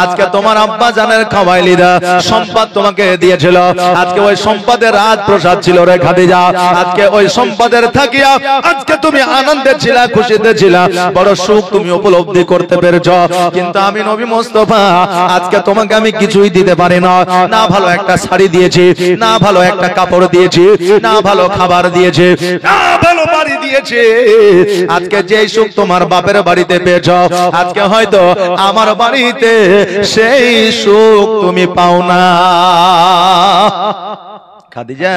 আজকে তোমার আব্বা জানের খাওয়াইলিরা সম্পদ তোমাকে দিয়েছিল, আজকে ওই সম্পদের রাজপ্রাসাদ ছিল রে খাদিজা, আজকে ওই সম্পদের থাকিয়া আজকে তুমি আনন্দে ছিলা, খুশিতে ছিলা, বড় সুখ তুমি উপলব্ধি করতে পেরেছো। কিন্তু আমি নবী মুস্তাফা আজকে তোমাকে আমি কিছুই দিতে পারি না, না ভালো একটা শাড়ি দিয়েছি, না ভালো একটা কাপড় দিয়েছি, না ভালো খাবার দিয়েছি, না ভালো বাড়ি দিয়েছি। আজকে যে সুখ তোমার বাপের বাড়িতে পেয়েছো, আজকে হয়তো আমার বাড়িতে সেই সুখ তুমি পাও না। খাদিজা,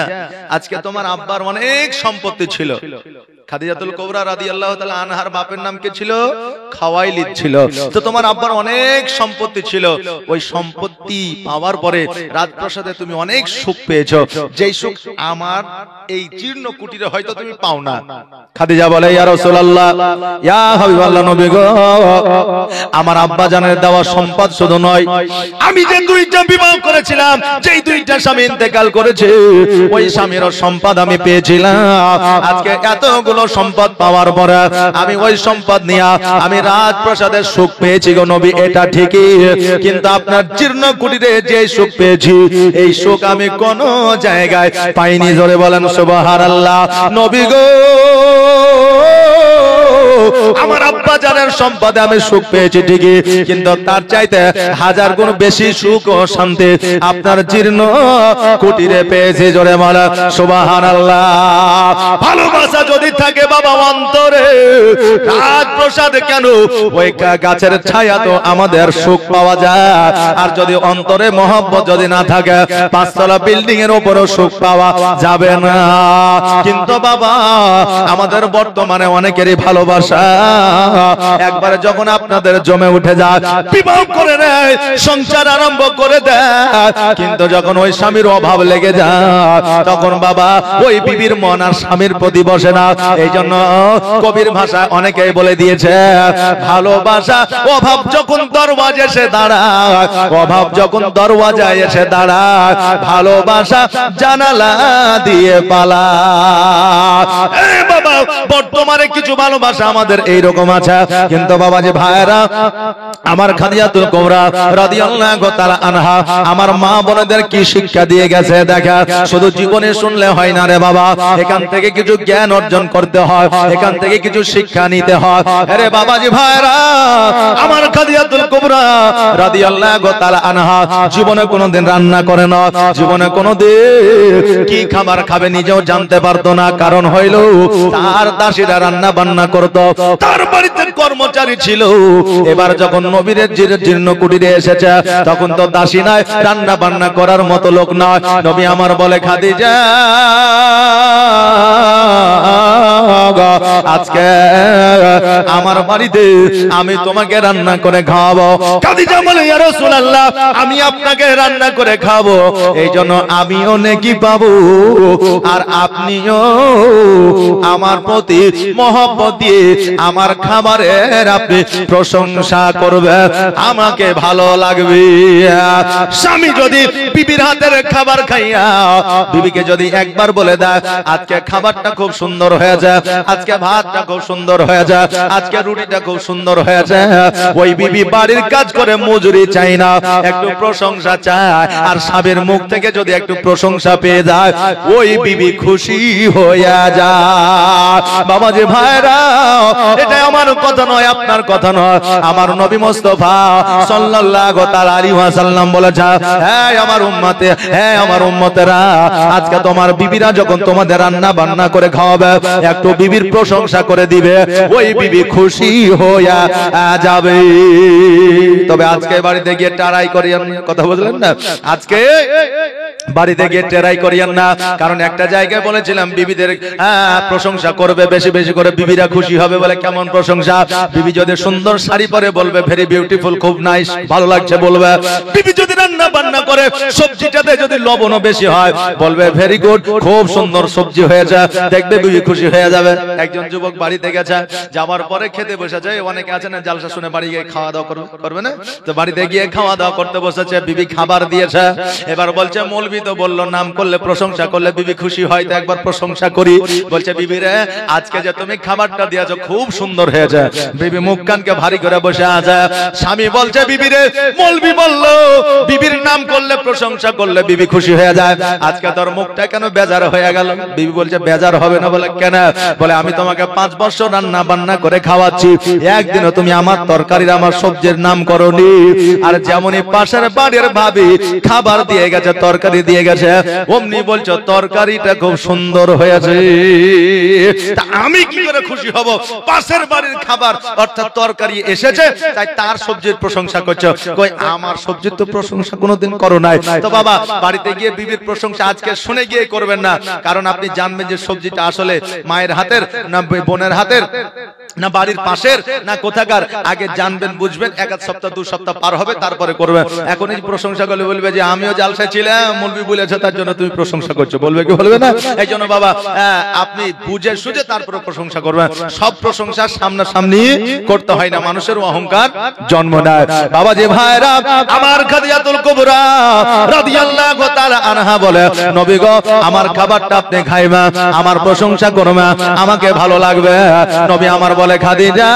আজকে তোমার আব্বার অনেক সম্পত্তি ছিল, খাদিজাতুল কুবরা রাদিয়াল্লাহু তাআলা আনহার বাপের নাম কি ছিল? খাওয়াইলিদ ছিল। তো তোমার আব্বার অনেক সম্পত্তি ছিল, ওই সম্পত্তি পাওয়ার পরে রাজপ্রাসাদে তুমি অনেক সুখ পেয়েছো, যেই সুখ আমার এই জীর্ণ কুটিরে হয়তো তুমি পাও না। খাদিজা বলে, ইয়া রাসূলুল্লাহ, ইয়া হাবিবাল্লাহ, নবী গো, আমার আব্বা জানের দেওয়া সম্পদ শুধু নয়, আমি যে দুইটা বিবাহ করেছিলাম, যেই দুইটা স্বামী ইন্তেকাল করেছে, ওই স্বামীরও সম্পদ আমি পেয়েছিলাম। আজকে এতগুলো সম্পদ পাওয়ার পরে আমি ওই সম্পদ নিয়ে আমি রাজপ্রাসাদের সুখ পেয়েছি গো নবী, এটা ঠিকই, কিন্তু আপনার জীর্ণ কুটিরে যে সুখ পেয়েছি, এই সুখ আমি কোন জায়গায় পাইনি। জোরে বলেন সুবহানাল্লাহ। নবী গো, আমার আব্বা জানের সম্পদে আমি সুখ পেয়েছি ঠিকই, কিন্তু তার চাইতে হাজার গুণ বেশি সুখ ও শান্তি আপনার জীর্ণ কুটিরে পেয়েছি। জোরে বলেন সুবহানাল্লাহ। ভালোবাসা যদি থাকে বাবা অন্তরে, রাজপ্রাসাদ কেন, ওই গাছের ছায়া তো আমাদের সুখ পাওয়া যায়। আর যদি অন্তরে মহব্বত যদি না থাকে, পাঁচতলা বিল্ডিং এর উপরও সুখ পাওয়া যাবে না। কিন্তু বাবা, আমাদের বর্তমানে অনেকেরই ভালোবাসা একবারে যখন আপনাদের জমে উঠে যায়, বিবাহ করে নেয়, সংসার আরম্ভ করে দেয়, কিন্তু যখন ওই স্বামীর অভাব লেগে যায়, তখন বাবা ওই বিবির মন আর স্বামীর প্রতি বসে না। এই জন্য কবির ভাষায় অনেকেই বলে দিয়েছে, ভালোবাসা অভাব যখন দরওয়াজা এসে দাঁড়ায়, অভাব যখন দরওয়াজায় এসে দাঁড়ায়, ভালোবাসা জানালা দিয়ে পালায়। বাবা, বর্তমানে কিছু ভালোবাসা আমাদের এইরকম আছে, কিন্তু বাবা যে ভাইরা, আমার খাদিজাতুল কুবরা রাদিয়াল্লাহু তাআলা আনহা আমার মা বোনদের কি শিক্ষা দিয়ে গেছে দেখা, শুধু জীবনে শুনলে হয় না রে বাবা, এখান থেকে কিছু জ্ঞান অর্জন করতে হয়, এখান থেকে কিছু শিক্ষা নিতে হয়। আরে বাবা জি ভাইরা, আমার খাদিজাতুল কুবরা রাদিয়াল্লাহু তাআলা আনহা জীবনে কোনোদিন রান্না করে না, জীবনে কোনোদিন কি খাবার খাবে নিজেও জানতে পারতো না। কারণ হইল তার দাসীরা রান্না বান্না করতো, তার বাড়িতে কর্মচারী ছিল। এবার যখন নবীর জীর্ণ কুটিরে এসেছে, তখন তো দাসী নয়, রান্না বান্না করার মতো লোক নয়। নবী আমার বলে, খাদিজা, আজকে আমার বাড়িতে আমি তোমাকে রান্না করে খাওয়াবো। খাদিজা বলে, ইয়া রাসূলুল্লাহ, আমি আপনাকে রান্না করে খাবো, এই জন্য আমিও নেকি পাবো, আর আপনিও আমার প্রতি মহব্বত দিয়ে আমার খাবারের আপনি প্রশংসা করবে, আমাকে ভালো লাগবে। স্বামী যদি বিবির হাতের খাবার খাইয়া বিবিকে যদি একবার বলে দেয়, আজকে খাবারটা খুব সুন্দর হয়ে যায়, আজকে ভাতটা খুব সুন্দর হয়ে যায়, আজকে রুটিটা খুব সুন্দর হয়ে যায়, ওই বিবি বাড়ির কাজ করে মজুরি চাই না, একটু প্রশংসা চায়। আর স্বামীর মুখ থেকে যদি একটু প্রশংসা পেয়ে যায়, ওই বিবি খুশি হয়ে যায়। বাবা যে ভাইরা, এটা আমার কথা নয়, আপনার কথা নয়, আমার নবী মুস্তাফা সাল্লাল্লাহু তাআলা আলাইহি ওয়াসাল্লাম বলেছে, হ্যাঁ আমার উম্মতে, হ্যাঁ আমার উম্মতেরা, আজকে তোমার বিবিরা যখন তোমাদের রান্না বান্না করে খাওয়াবে, একটু বিবির প্রশংসা করে দিবে, ওই বিবি খুশি হয়ে যাবে। তবে আজকে বাড়িতে গিয়ে টারাই করিয়েন না, কথা বুঝলেন না, আজকে বাড়িতে গিয়ে টেরাই করিয়েন না। কারণ একটা জায়গায় বলেছিলাম, বিবিদের প্রশংসা করবে বেশি বেশি করে, বিবিরা খুশি হবে। বলে কেমন প্রশংসা? বিবি যদি সুন্দর শাড়ি পরে বলবে ভেরি বিউটিফুল, খুব নাইস, ভালো লাগছে বলবে। বিবি যদি রান্না বান্না করে, সবজিটাতে যদি লবণও বেশি হয়, বলবে ভেরি গুড, খুব সুন্দর সবজি হয়েছে, দেখবে বিবি খুশি হয়ে যাবে। একজন যুবক বাড়িতে গেছে, যাওয়ার পরে খেতে বসেছে, অনেকে আছে না জালসা শুনে বাড়ি গিয়ে খাওয়া দাওয়া করবে না, তো বাড়িতে গিয়ে খাওয়া দাওয়া করতে বসেছে, বিবি খাবার দিয়েছে। এবার বলছে, মৌলবি তো বললো নাম করলে প্রশংসা করলে বিবি খুশি হয়, তো একবার প্রশংসা করি। বলছে, বিবি রে, আজকে যে তুমি খাবারটা দিয়েছো খুব সুন্দর হয়েছে। বিবি মুখ কানকে ভারী করে বসে আছে। স্বামী বলছে, বিবি রে, মৌলবি বললো বিবির নাম করলে প্রশংসা করলে বিবি খুশি হয়ে যায়, আজকে তোর মুখটা কেন বেজার হয়ে গেল? বিবি বলছে, বেজার হবে না। বলে কেন? বলে আমি তোমাকে 5 বছর রান্না বান্না করে খাওয়াচ্ছি, একদিনও তুমি আমার তরকারির আমার সবজির নাম করনি। আর যেমনই পাশের বাড়ির ভাবি খাবার দিয়ে গেছে, তরকারি দিয়ে দিয়ে গেছে, অমনি বলছো তরকারিটা খুব সুন্দর হয়েছে। তা আমি কি করে খুশি হব? পাশের বাড়ির খাবার অর্থাৎ তরকারি এসেছে, তাই তার সবজির প্রশংসা করছো। কই আমার সবজির তো প্রশংসা কোনোদিন করো নাই। তো বাবা বাড়িতে গিয়ে বিবির প্রশংসা আজকে শুনে গিয়ে করবেন না, কারণ আপনি জানবেন যে সবজিটা আসলে মায়ের হাতের না বোনের হাতের না বাড়ির পাশের না কোথাকার। আগে জানবেন বুঝবেন, এক সপ্তাহ 2 সপ্তাহ পার হবে তারপরে করবেন। এখন এই প্রশংসা করলে বলবে যে আমিও জালসায় ছিলাম, মৌলবি বলেছে তার জন্য তুমি প্রশংসা করছো, বলবে কি বলবে না? এই জন্য বাবা আপনি বুঝে সুঝে তারপরে প্রশংসা করবেন। সব প্রশংসা সামনাসামনি করতে হয় না, মানুষের অহংকার জন্ম নেয়। বাবা যে ভাইরা আমার খাদিজাতুল কুবরা রাদিয়াল্লাহু তাআলা আনহা বলে, নবী গো আমার খাবারটা আপনি খাইবা, আমার প্রশংসা করবা, আমাকে ভালো লাগবে। নবী আমার বলে খাদিজা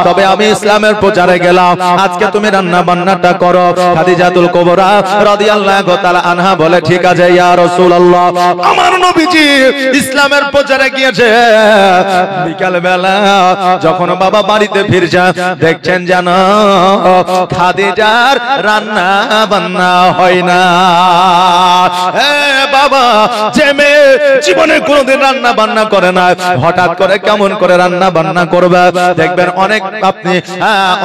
তবে আমি ইসলামের প্রচারে গেলাম, আজকে তুমি রান্না বান্নাটা করো। খাদিজাতুল কুবরা রাদিয়াল্লাহু তাআলা আনহা বলে ঠিক আছে ইয়া রাসূলুল্লাহ। আমার নবীজি ইসলামের প্রচারে গিয়েছে, বিকাল বেলা যখন বাবা বাড়িতে ফিরছে দেখছেন যেন খাদিজার রান্না বান্না হয় না। বাবা যে মেয়ে জীবনে কোনোদিন রান্না বান্না করে না, হঠাৎ করে কেমন করে রান্না বান্না করবে? দেখবেন অনেক আপনি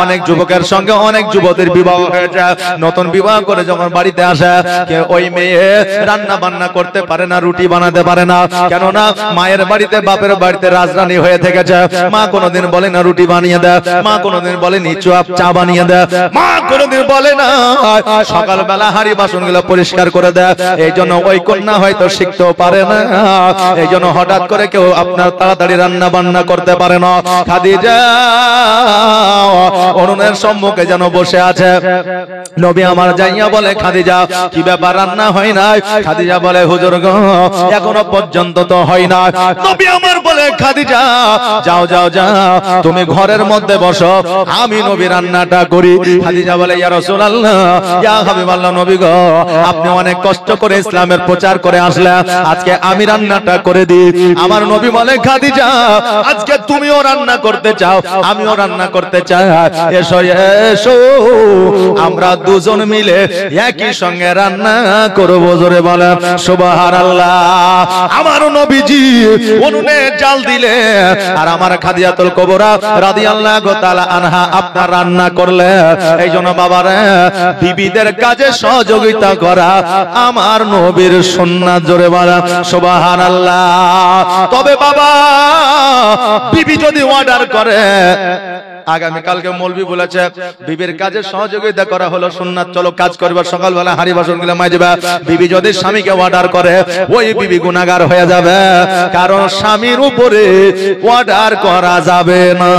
অনেক যুবকের সঙ্গে অনেক যুবতীর বিবাহ হয়েছে, নতুন বিবাহ করে যখন বাড়িতে আসে ওই মেয়ে রান্না বান্না করতে পারে না, রুটি বানাতে পারে না। কেননা মায়ের বাড়িতে বাপের বাড়িতে রাজরানী হয়ে থেকেছে। মা কোনোদিন বলে না রুটি বানিয়ে দে, মা কোনোদিন বলে নি চা বানিয়ে দে, মা কোনোদিন বলে না সকালবেলা হাড়ি বাসন গুলো পরিষ্কার করে দেয়। এই জন্য ওই কন্যা হয়তো শিখতেও পারে না, এই জন্য হঠাৎ করে কেউ আপনার তাড়াতাড়ি রান্না বান্না করতে পারে না। খাদিজা উনুনের সম্মুখে যেন বসে আছে, নবী আমার যাইয়া বলে খাদিজা কি ব্যাপার রান্না হয় না? খাদিজা বলে হুজুর গো এখনো পর্যন্ত তো হয় না। নবী আমার বলে খাদিজা যাও যাও যাও তুমি ঘরের মধ্যে বসো, আমি নবী রান্নাটা করি। খাদিজা বলে ইয়া রাসূলুল্লাহ ইয়া হাবিবাল্লাহ, নবী গো আপনি অনেক কষ্ট করে ইসলামের প্রচার করে আসলেন, আজকে আমি রান্নাটা করে দিই। আমার নবী বলে খাদিজা আজকে তুমিও রান্না করতে চাও, আমিও রান্না করতে চাই, এসো এসো আমরা দুজন মিলে একই সঙ্গে রান্না করব। জোরে বলেন সুবহানাল্লাহ। আমার নবীজি উনুনে জাল দিলে আর আমার খাদিজাতুল কুবরা রাদিয়াল্লাহু তাআলা আনহা আপনার রান্না করলে। এই জন্য বাবারে বিবিদের কাজে সহযোগিতা করা আমার নবীর সুন্নাত। জোরে বলেন সুবহানাল্লাহ। তবে বাবা বিবি যদি অর্ডার করে, আগামী কালকে মৌলবি বলেছে বিবির কাজে সহযোগিতা করা হলো সুন্নাত, চলো কাজ করবা, সকালবেলা হাড়ি বাসন গুলো মাজবা। বিবি যদি স্বামীকে অর্ডার করে ওই বিবি গুনাহগার হয়ে যাবে, কারণ স্বামীর উপরে অর্ডার করা যাবে না।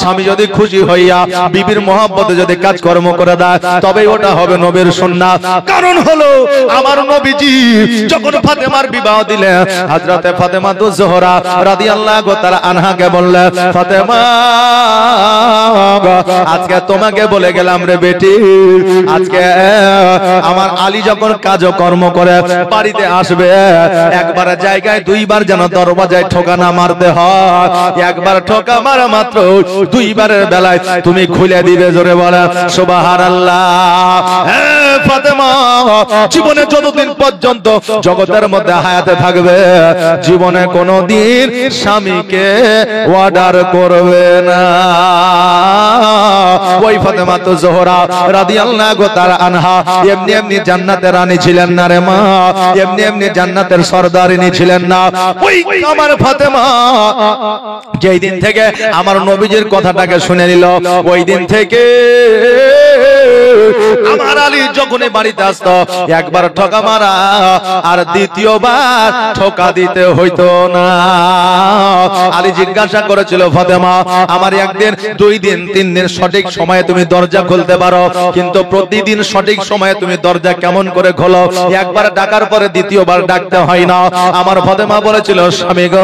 স্বামী যদি খুশি হইয়া বিবির মহব্বতে যদি কাজকর্ম করে দেয় তবে ওটা হবে নবীর সুন্নাত। কারণ হলো আমার নবীজি যখন ফাতেমার বিবাহ দিলেন, হযরতে ফাতেমাতুজ জোহরা রাদিয়াল্লাহু তাআলা আনহাকে বললেন ফাতেমা আজকে তোমাকে বলে গেলাম রে বেটি, আজকে আমার আলী যখন কাজকর্ম করে বাড়িতে আসবে একবার জায়গায় দুইবার যেন দরজায় ঠোকা না মারতে হয়। একবার ঠোকা মারা মাত্র দুইবারের বেলায় তুমি খুলে দিবে। জোরে বলে সুবহানাল্লাহ। ফাতেমা জীবনে যতদিন পর্যন্ত জগতের মধ্যে হায়াতে থাকবে জীবনে কোনোদিন স্বামীকে অর্ডার করবে না। ওই ফাতেমাতুজ জোহরা রাদিয়াল্লাহু তাআলা আনহা এমনি এমনি জান্নাতের রানী ছিলেন না রে মা, এমনি এমনি জান্নাতের সরদারিনী ছিলেন না। ওই আমার ফাতেমা যেই দিন থেকে আমার নবীজির কথাটাকে শুনে নিল, ওই দিন থেকে আমার আলী যখন বাড়িতে আসতো একবার ঠকা মারা আর দ্বিতীয়বার ঠকা দিতে হইতো না। আলী জিজ্ঞাসা করেছিল ফাতেমা আমার একদিন 2 দিন 3 দিন সঠিক সময়ে তুমি দরজা খুলতে পারো, কিন্তু প্রতিদিন সঠিক সময়ে তুমি দরজা কেমন করে খোলো? একবার ডাকার পরে দ্বিতীয়বার ডাকতে হয় না। আমার ফাতেমা বলেছিল স্বামী গো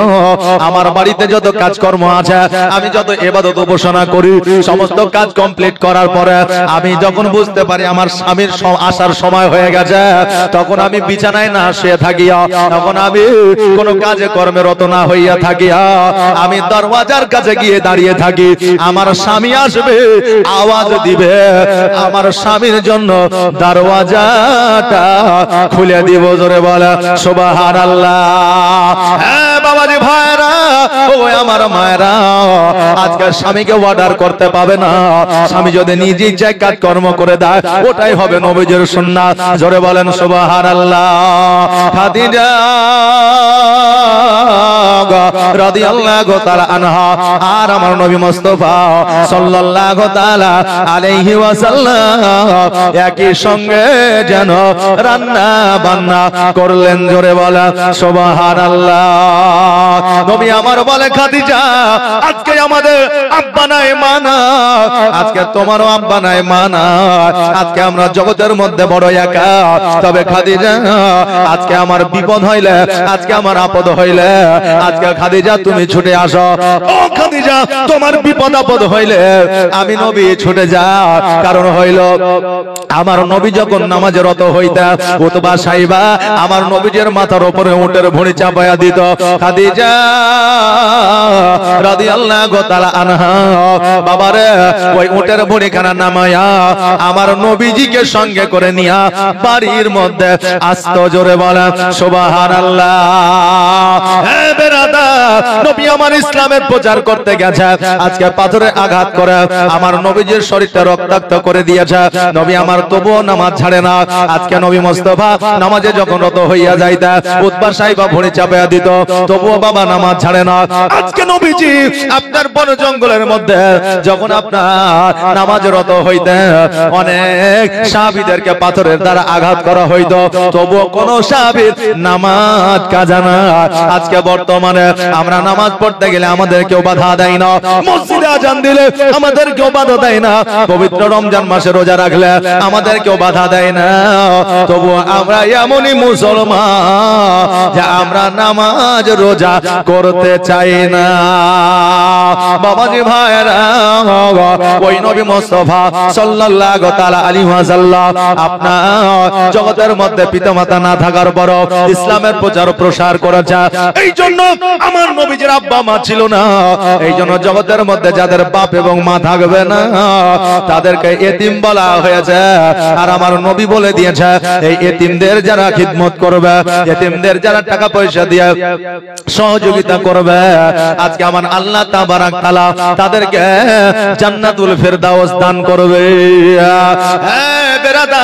আমার বাড়িতে যত কাজকর্ম আছে, আমি যত ইবাদত উপাসনা করি, সমস্ত কাজ কমপ্লিট করার পরে আমি যখন যখন বুঝতে পারি আমার স্বামীর আসার সময় হয়ে গেছে, তখন আমি বিছানায় না শুয়ে থাকিয়া, তখন আমি কোন কাজে কর্মে রত না হইয়া থাকিয়া আমি দরওয়াজার কাছে গিয়ে দাঁড়িয়ে থাকি। আমার স্বামী আসবে, আওয়াজ দিবে, আমার স্বামীর জন্য দরওয়াজাটা খুলে দিব। জোরে বলে সুবহানাল্লাহ। হ্যাঁ বাবাজি ভাইরা, ও আমার মায়েরা, আজকে স্বামীকে অর্ডার করতে পাবে না। স্বামী যদি নিজে ইচ্ছায় কাজ কর্ম করে দেয়, ওটাই হবে নবীজির সুন্নাত। জোরে বলেন সুবহানাল্লাহ। খাদিজা রাদিয়াল্লাহু তাআলা আনহা আর আমার নবী মুস্তাফা সাল্লাল্লাহু তাআলা আলাইহি ওয়াসাল্লাম একই সঙ্গে যেন রান্না বান্না করলেন। জোরে বলা সুবহানাল্লাহ। নবী আমার বলে, খাদিজা আজকে আমাদের আব্বা নাই মা নাই, আজকে তোমারও আব্বা নাই মা নাই, আজকে আমরা জগতের মধ্যে বড় একা। তবে খাদিজা আজকে আমার বিপদ হইলে, আজকে আমার আপদ হইলে, আজকে খাদিজা তুমি ছুটে আসো। ও খাদিজা, তোমার বিপদ আপদ হইলে আমি নবী ছুটে যা। কারণ হইল আমার নবী যখন নামাজে রত হইতা, উতবা সাইবা আমার নবীর মাথার উপরে উটের ভুঁড়ি চাপায়া দিত। খাদিজা রাদিয়াল্লাহু তাআলা আনহা বাবারে ওই উটের ভুঁড়ি খানা নামায়া আমার নবীজিকে সঙ্গে করে নিয়া বাড়ির মধ্যে আসতো। জোরে বলা সুবহানাল্লাহ। হে বেরাদার, নবী আমার ইসলামের প্রচার করতে গেছে, আজকে পাথরে আঘাত করে আমার নবীজির শরীরটা রক্তাক্ত করে দিয়েছে। নবী আমার তবুও নামাজ ছাড়ে না। আজকে নবী মুস্তাফা নামাজে যখন রত হইয়া যাইতা, উতবা সাইবা ভুঁড়ি চাপায়া দিত, তবুও বাবা নামাজ ছাড়ে না। আজকে নবীজি আপনার বন জঙ্গলের মধ্যে যখন আপনার নামাজ রত হইতে অনেক সাহাবীদেরকে পাথরের দ্বারা আঘাত করা হইতো, তবুও কোন সাহাবী নামাজ কাজা না। আজকে বর্তমানে আমরা নামাজ পড়তে গেলে আমাদের কেউ বাধা দেয় না, মসজিদে আজান দিলে আমাদের কেউ বাধা দেয় না, পবিত্র রমজান মাসে রোজা রাখলে আমাদের কেউ বাধা দেয় না। তবুও আমরা এমনই মুসলমান যে আমরা নামাজ রোজা করতে চাই না। বাবাজি ভাইরা, ওই নবী মুস্তাফা সাল্লাল্লাহু তাআলা আলাইহি ওয়াসাল্লাম আপনার জগতের মধ্যে পিতামাতা না থাকার পরও ইসলামের প্রচার প্রসার করেছে। এই জন্য আমার নবীজির আব্বা মা ছিল না, এই জন্য জগতের মধ্যে যাদের বাপ এবং মা থাকবে না তাদেরকে এতিম বলা হয়েছে। আর আমার নবী বলে দিয়েছে, এই এতিমদের যারা খিদমত করবে, এতিমদের যারা টাকা পয়সা দিয়ে সহযোগিতা করবে, আজকে আমার আল্লাহ তাবারাক তাআলা তাদেরকে জান্নাতুল ফেরদাউস দান করবে। হ্যাঁ বেরাদার,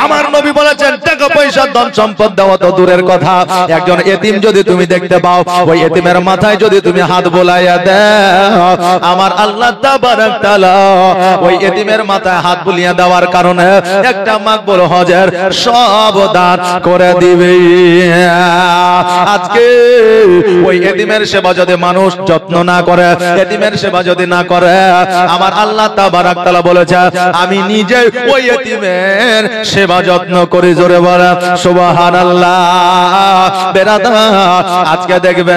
আমার নবী বলেছেন টাকা পয়সা ধন সম্পদ দেওয়া তো দূরের কথা, একজন এতিম যদি তুমি দেখতে পাও, ওই এতিমের মাথায় যদি তুমি হাত বোলাইয়া দাও, আমার আল্লাহ তাবারাক তাআলা ওই এতিমের মাথায় হাত বুলিয়ে দেওয়ার কারণে একটা মাকবুল হজের সব দান করে দিবে। আজকে ওই এতিমের সেবা যদি মানুষ যত্ন না করে, এতিমের সেবা যদি না করে, আমার আল্লাহ তাবারাক তাআলা বলেছে আমি নিজে ওই এতিমের সেবা যত্ন করি। জোরে বলা সুবহানাল্লাহ। বেরাদার, আজকে দেখবে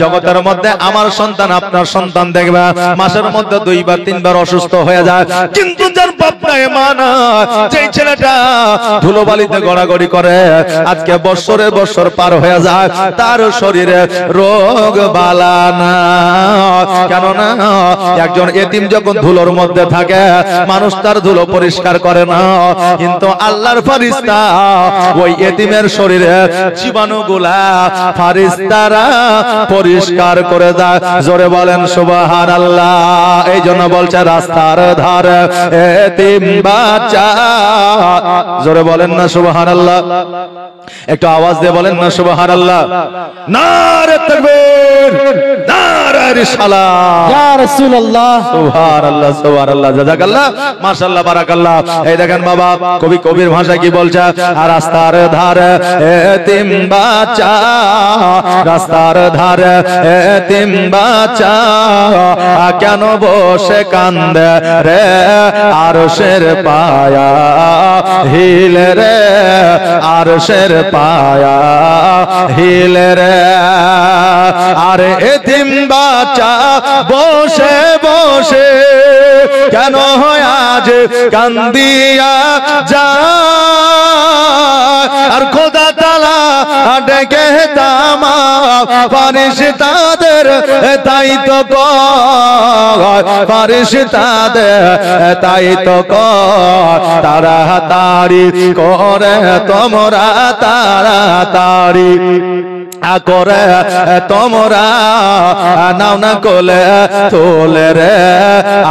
জগতের মধ্যে আমার সন্তান আপনার সন্তান দেখবে মাসের মধ্যে 2 বার 3 বার অসুস্থ হয়ে যায়, কিন্তু যার বাপ নাই মা নাই, যেই ছেলেটা ধুলোবালিতে গড়াগড়ি করে আজকে বছরের বছর পার হয়ে যায়, তার শরীরে রোগ বালা না। কেননা একজন এতিম যখন ধুলোর মধ্যে থাকে, মানুষ তার ধুলো পরিষ্কার করে না, কিন্তু আল্লাহর ফেরেশতা ওই এতিমের শরীরে জীবাণুগুলা ফেরেশতারা পরিষ্কার করে দেয়। জোরে বলেন সুবহানাল্লাহ। এই জন্য বলছে রাস্তার ধারে এতিম বাচ্চা, জোরে বলেন না সুবহানাল্লাহ। একটু আওয়াজ দিয়ে বলেন না সুবহানাল্লাহ। নারে তাকবীর, নারে রিসালাত, ইয়া রাসূলুল্লাহ। সুবহানাল্লাহ, সুবহানাল্লাহ, জাযাকাল্লাহ, মাশাআল্লাহ, বারাকাল্লাহ। এই দেখেন বাবা, কবির ভাষা কি বলছে, রাস্তার ধারে এতিম বাচ্চা, রাস্তার ধারে এতিম বাচ্চা, কেন বসে কান্দে রে আরশের পায়া হিলে রে, আরশের পায়া হিলে রে। আরে এতিম বাচ্চা বসে বসে কেন হয় যে কান্দিয়া যায় আর খোদা তাআলা ডেকে তামা ফারিস্তাদের তাই তো কয় ফারিস্তাদের তাই তো কয় তাড়াতাড়ি করে তোমরা তাড়াতাড়ি করে তোমরা নাও না কোলে তোলে রে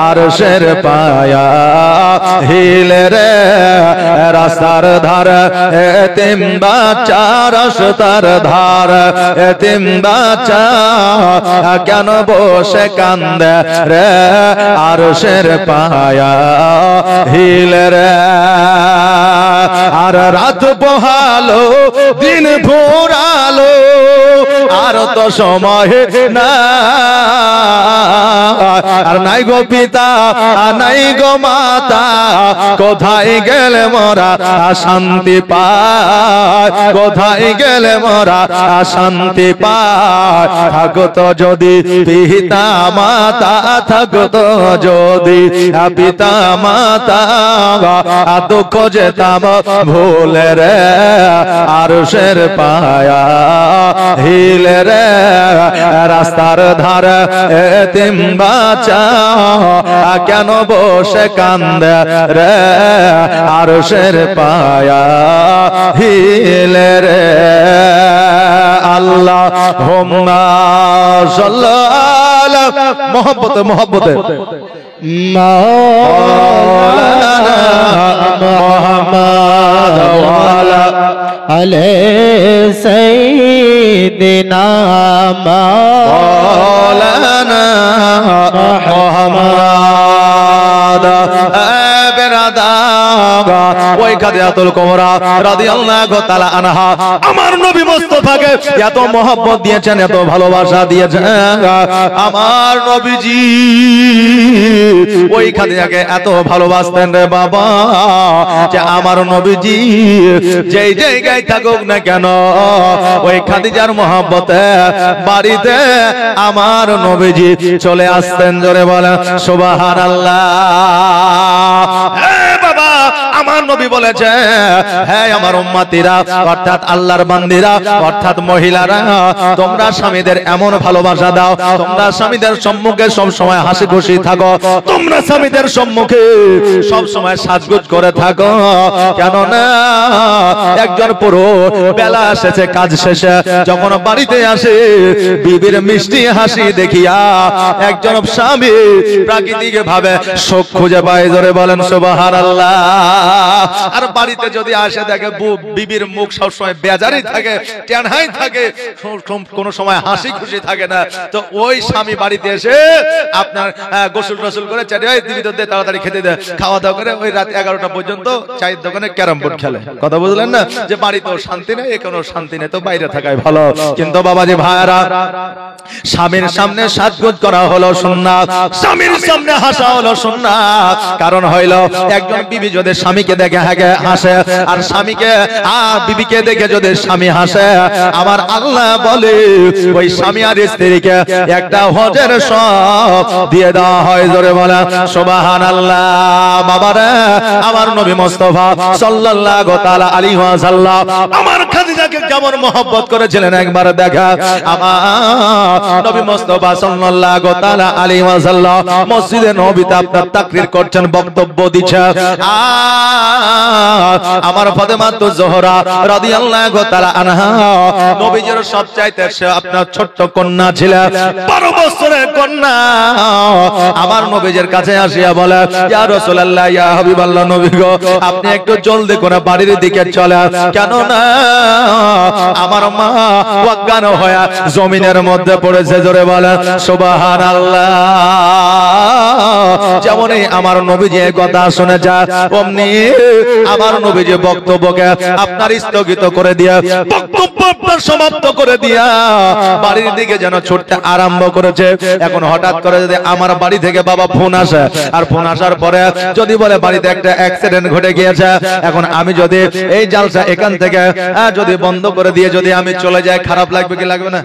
আরশের পায়া হিলে রে রাস্তার ধার এতিম বাচ্চা রাস্তার ধার এতিম বাচ্চা কেন বসে কান্দে রে আরশের পায়া হিলে রে আর রাত পোহালো দিন ভোরালো আর তো সময় না আর নাই গো পিতা নাই গো মাতা কোথায় গেলে মোরা শান্তি পায় কোথায় গেলে মোরা শান্তি পায় থাকতো যদি পিতা মাতা থাকতো যদি পিতা মাতা দুঃখ যেতাম ভুলে রে আরশের পায়া হিলে রে রাস্তার ধার এতিম বাচ্চা কেন বসে কান্দে রে আরশের পায়া হিলে রে আল্লাহুম্মা সাল্লাল্লাহু মোহব্বতে মোহব্বতে মাওলানা মুহাম্মদ ওয়ালা আলাইহি সাইয়্যিদিনা মাওলানা মুহাম্মদ ওই খাদিজাতুল কুবরা রাদিয়াল্লাহু তাআলা আনহা আমার নবী মুস্তাফাকে এত মহব্বত দিয়েছেন এত ভালোবাসা দিয়েছেন আমার নবীজি ওই খাদিজাকে এত ভালোবাসতেন রে বাবা যে আমার নবীজি যেই জায়গায় থাকুক না কেন ওই খাদিজার মহব্বতে বাড়িতে আমার নবীজি চলে আসতেন জোরে বলেন সুবহানাল্লাহ বাবা আমার নবী বলেছে হ্যাঁ আমার উম্মতিরা অর্থাৎ আল্লাহর বান্দিরা অর্থাৎ মহিলারা তোমরা স্বামীদের এমন ভালোবাসা দাও তোমরা স্বামীদের সম্মুখে সব সময় হাসি খুশি থাকো তোমরা স্বামীদের সম্মুখে সব সময় সাজগোজ করে থাকো কেন না একজন পুরুষ বেলা এসেছে কাজ শেষে যখন বাড়িতে আসে বিবির মিষ্টি হাসি দেখিয়া একজন স্বামী প্রাকৃতিক ভাবে সুখ খুঁজে পায় জোরে বলেন সুবহানাল্লাহ আর বাড়িতে যদি আসে দেখে বিবির মুখ সবসময় বেজারি থাকে টেনহাই থাকে কোন সময় হাসি খুশি থাকে না তো ওই স্বামী বাড়িতে এসে আপনার গোসল টোসল করে চাই দিবি তো দে তাড়াতাড়ি খেতে দে খাওয়া দাওয়া করে ওই রাত 11টা পর্যন্ত চায়ের দোকানে ক্যারাম বোর্ড খেলে কথা বুঝলেন না যে বাড়িতেও শান্তি নেই কোনো শান্তি নেই তো বাইরে থাকাই ভালো কিন্তু বাবাজি ভাইরা স্বামীর সামনে সাজগোজ করা হলো সুন্নাত স্বামীর সামনে হাসা হলো সুন্নাত কারণ হইল একজন বিবি যদি স্বামীকে দেখে হাসে আর স্বামীকে আর বিবিকে দেখে যদি স্বামী হাসে আমার আল্লাহ বলে ওই স্বামী আর স্ত্রীকে একটা হজের সওয়াব দিয়ে দেওয়া হয় জোরে বলা সুবহানাল্লাহ বাবারে আমার নবী মুস্তাফা সাল্লাল্লাহু তাআলা আলাইহি ওয়াসাল্লাম আমার খাদিজাকে কেমন মহব্বত করেছিলেন একবার দেখা আমার নবী মুস্তাফা সাল্লাল্লাহু তাআলা আলাইহি ওয়াসাল্লাম মসজিদে নববীতে আপনার তাকরীর করছেন বক্তব্য দিচ্ছেন আমার ফাতেমা তো জোহরা রাদিয়াল্লাহু তাআলা আনহা নবীজির সবচাইতে আপনার ছোট্ট কন্যা ছিলেন 12 বছরের কন্যা আমার নবীজির কাছে আসিয়া বলে ইয়া রাসূলুল্লাহ ইয়া হাবিবাল্লাহ নবী গো আপনি একটু জলদি করে বাড়ির দিকে চলেন কেন না আমার মা অজ্ঞান হয়ে জমিনের মধ্যে পড়েছে জোরে বলেন সুবহানাল্লাহ যেমনই আমার নবীজি এই কথা শুনে যায় অমনি আমার নবীজি বক্তব্যকে আপনার স্থগিত করে দিয়া বক্তব্য সমাপ্ত করে দিয়া বাড়ির দিকে যেন ছুটতে আরম্ভ করেছে এখন হঠাৎ করে যদি আমার বাড়ি থেকে বাবা ফোন আসে আর ফোন আসার পরে যদি বলে বাড়িতে একটা অ্যাক্সিডেন্ট ঘটে গিয়েছে এখন আমি যদি এই জালসা এখান থেকে যদি বন্ধ করে দিয়ে যদি আমি চলে যাই খারাপ লাগবে কি লাগবে না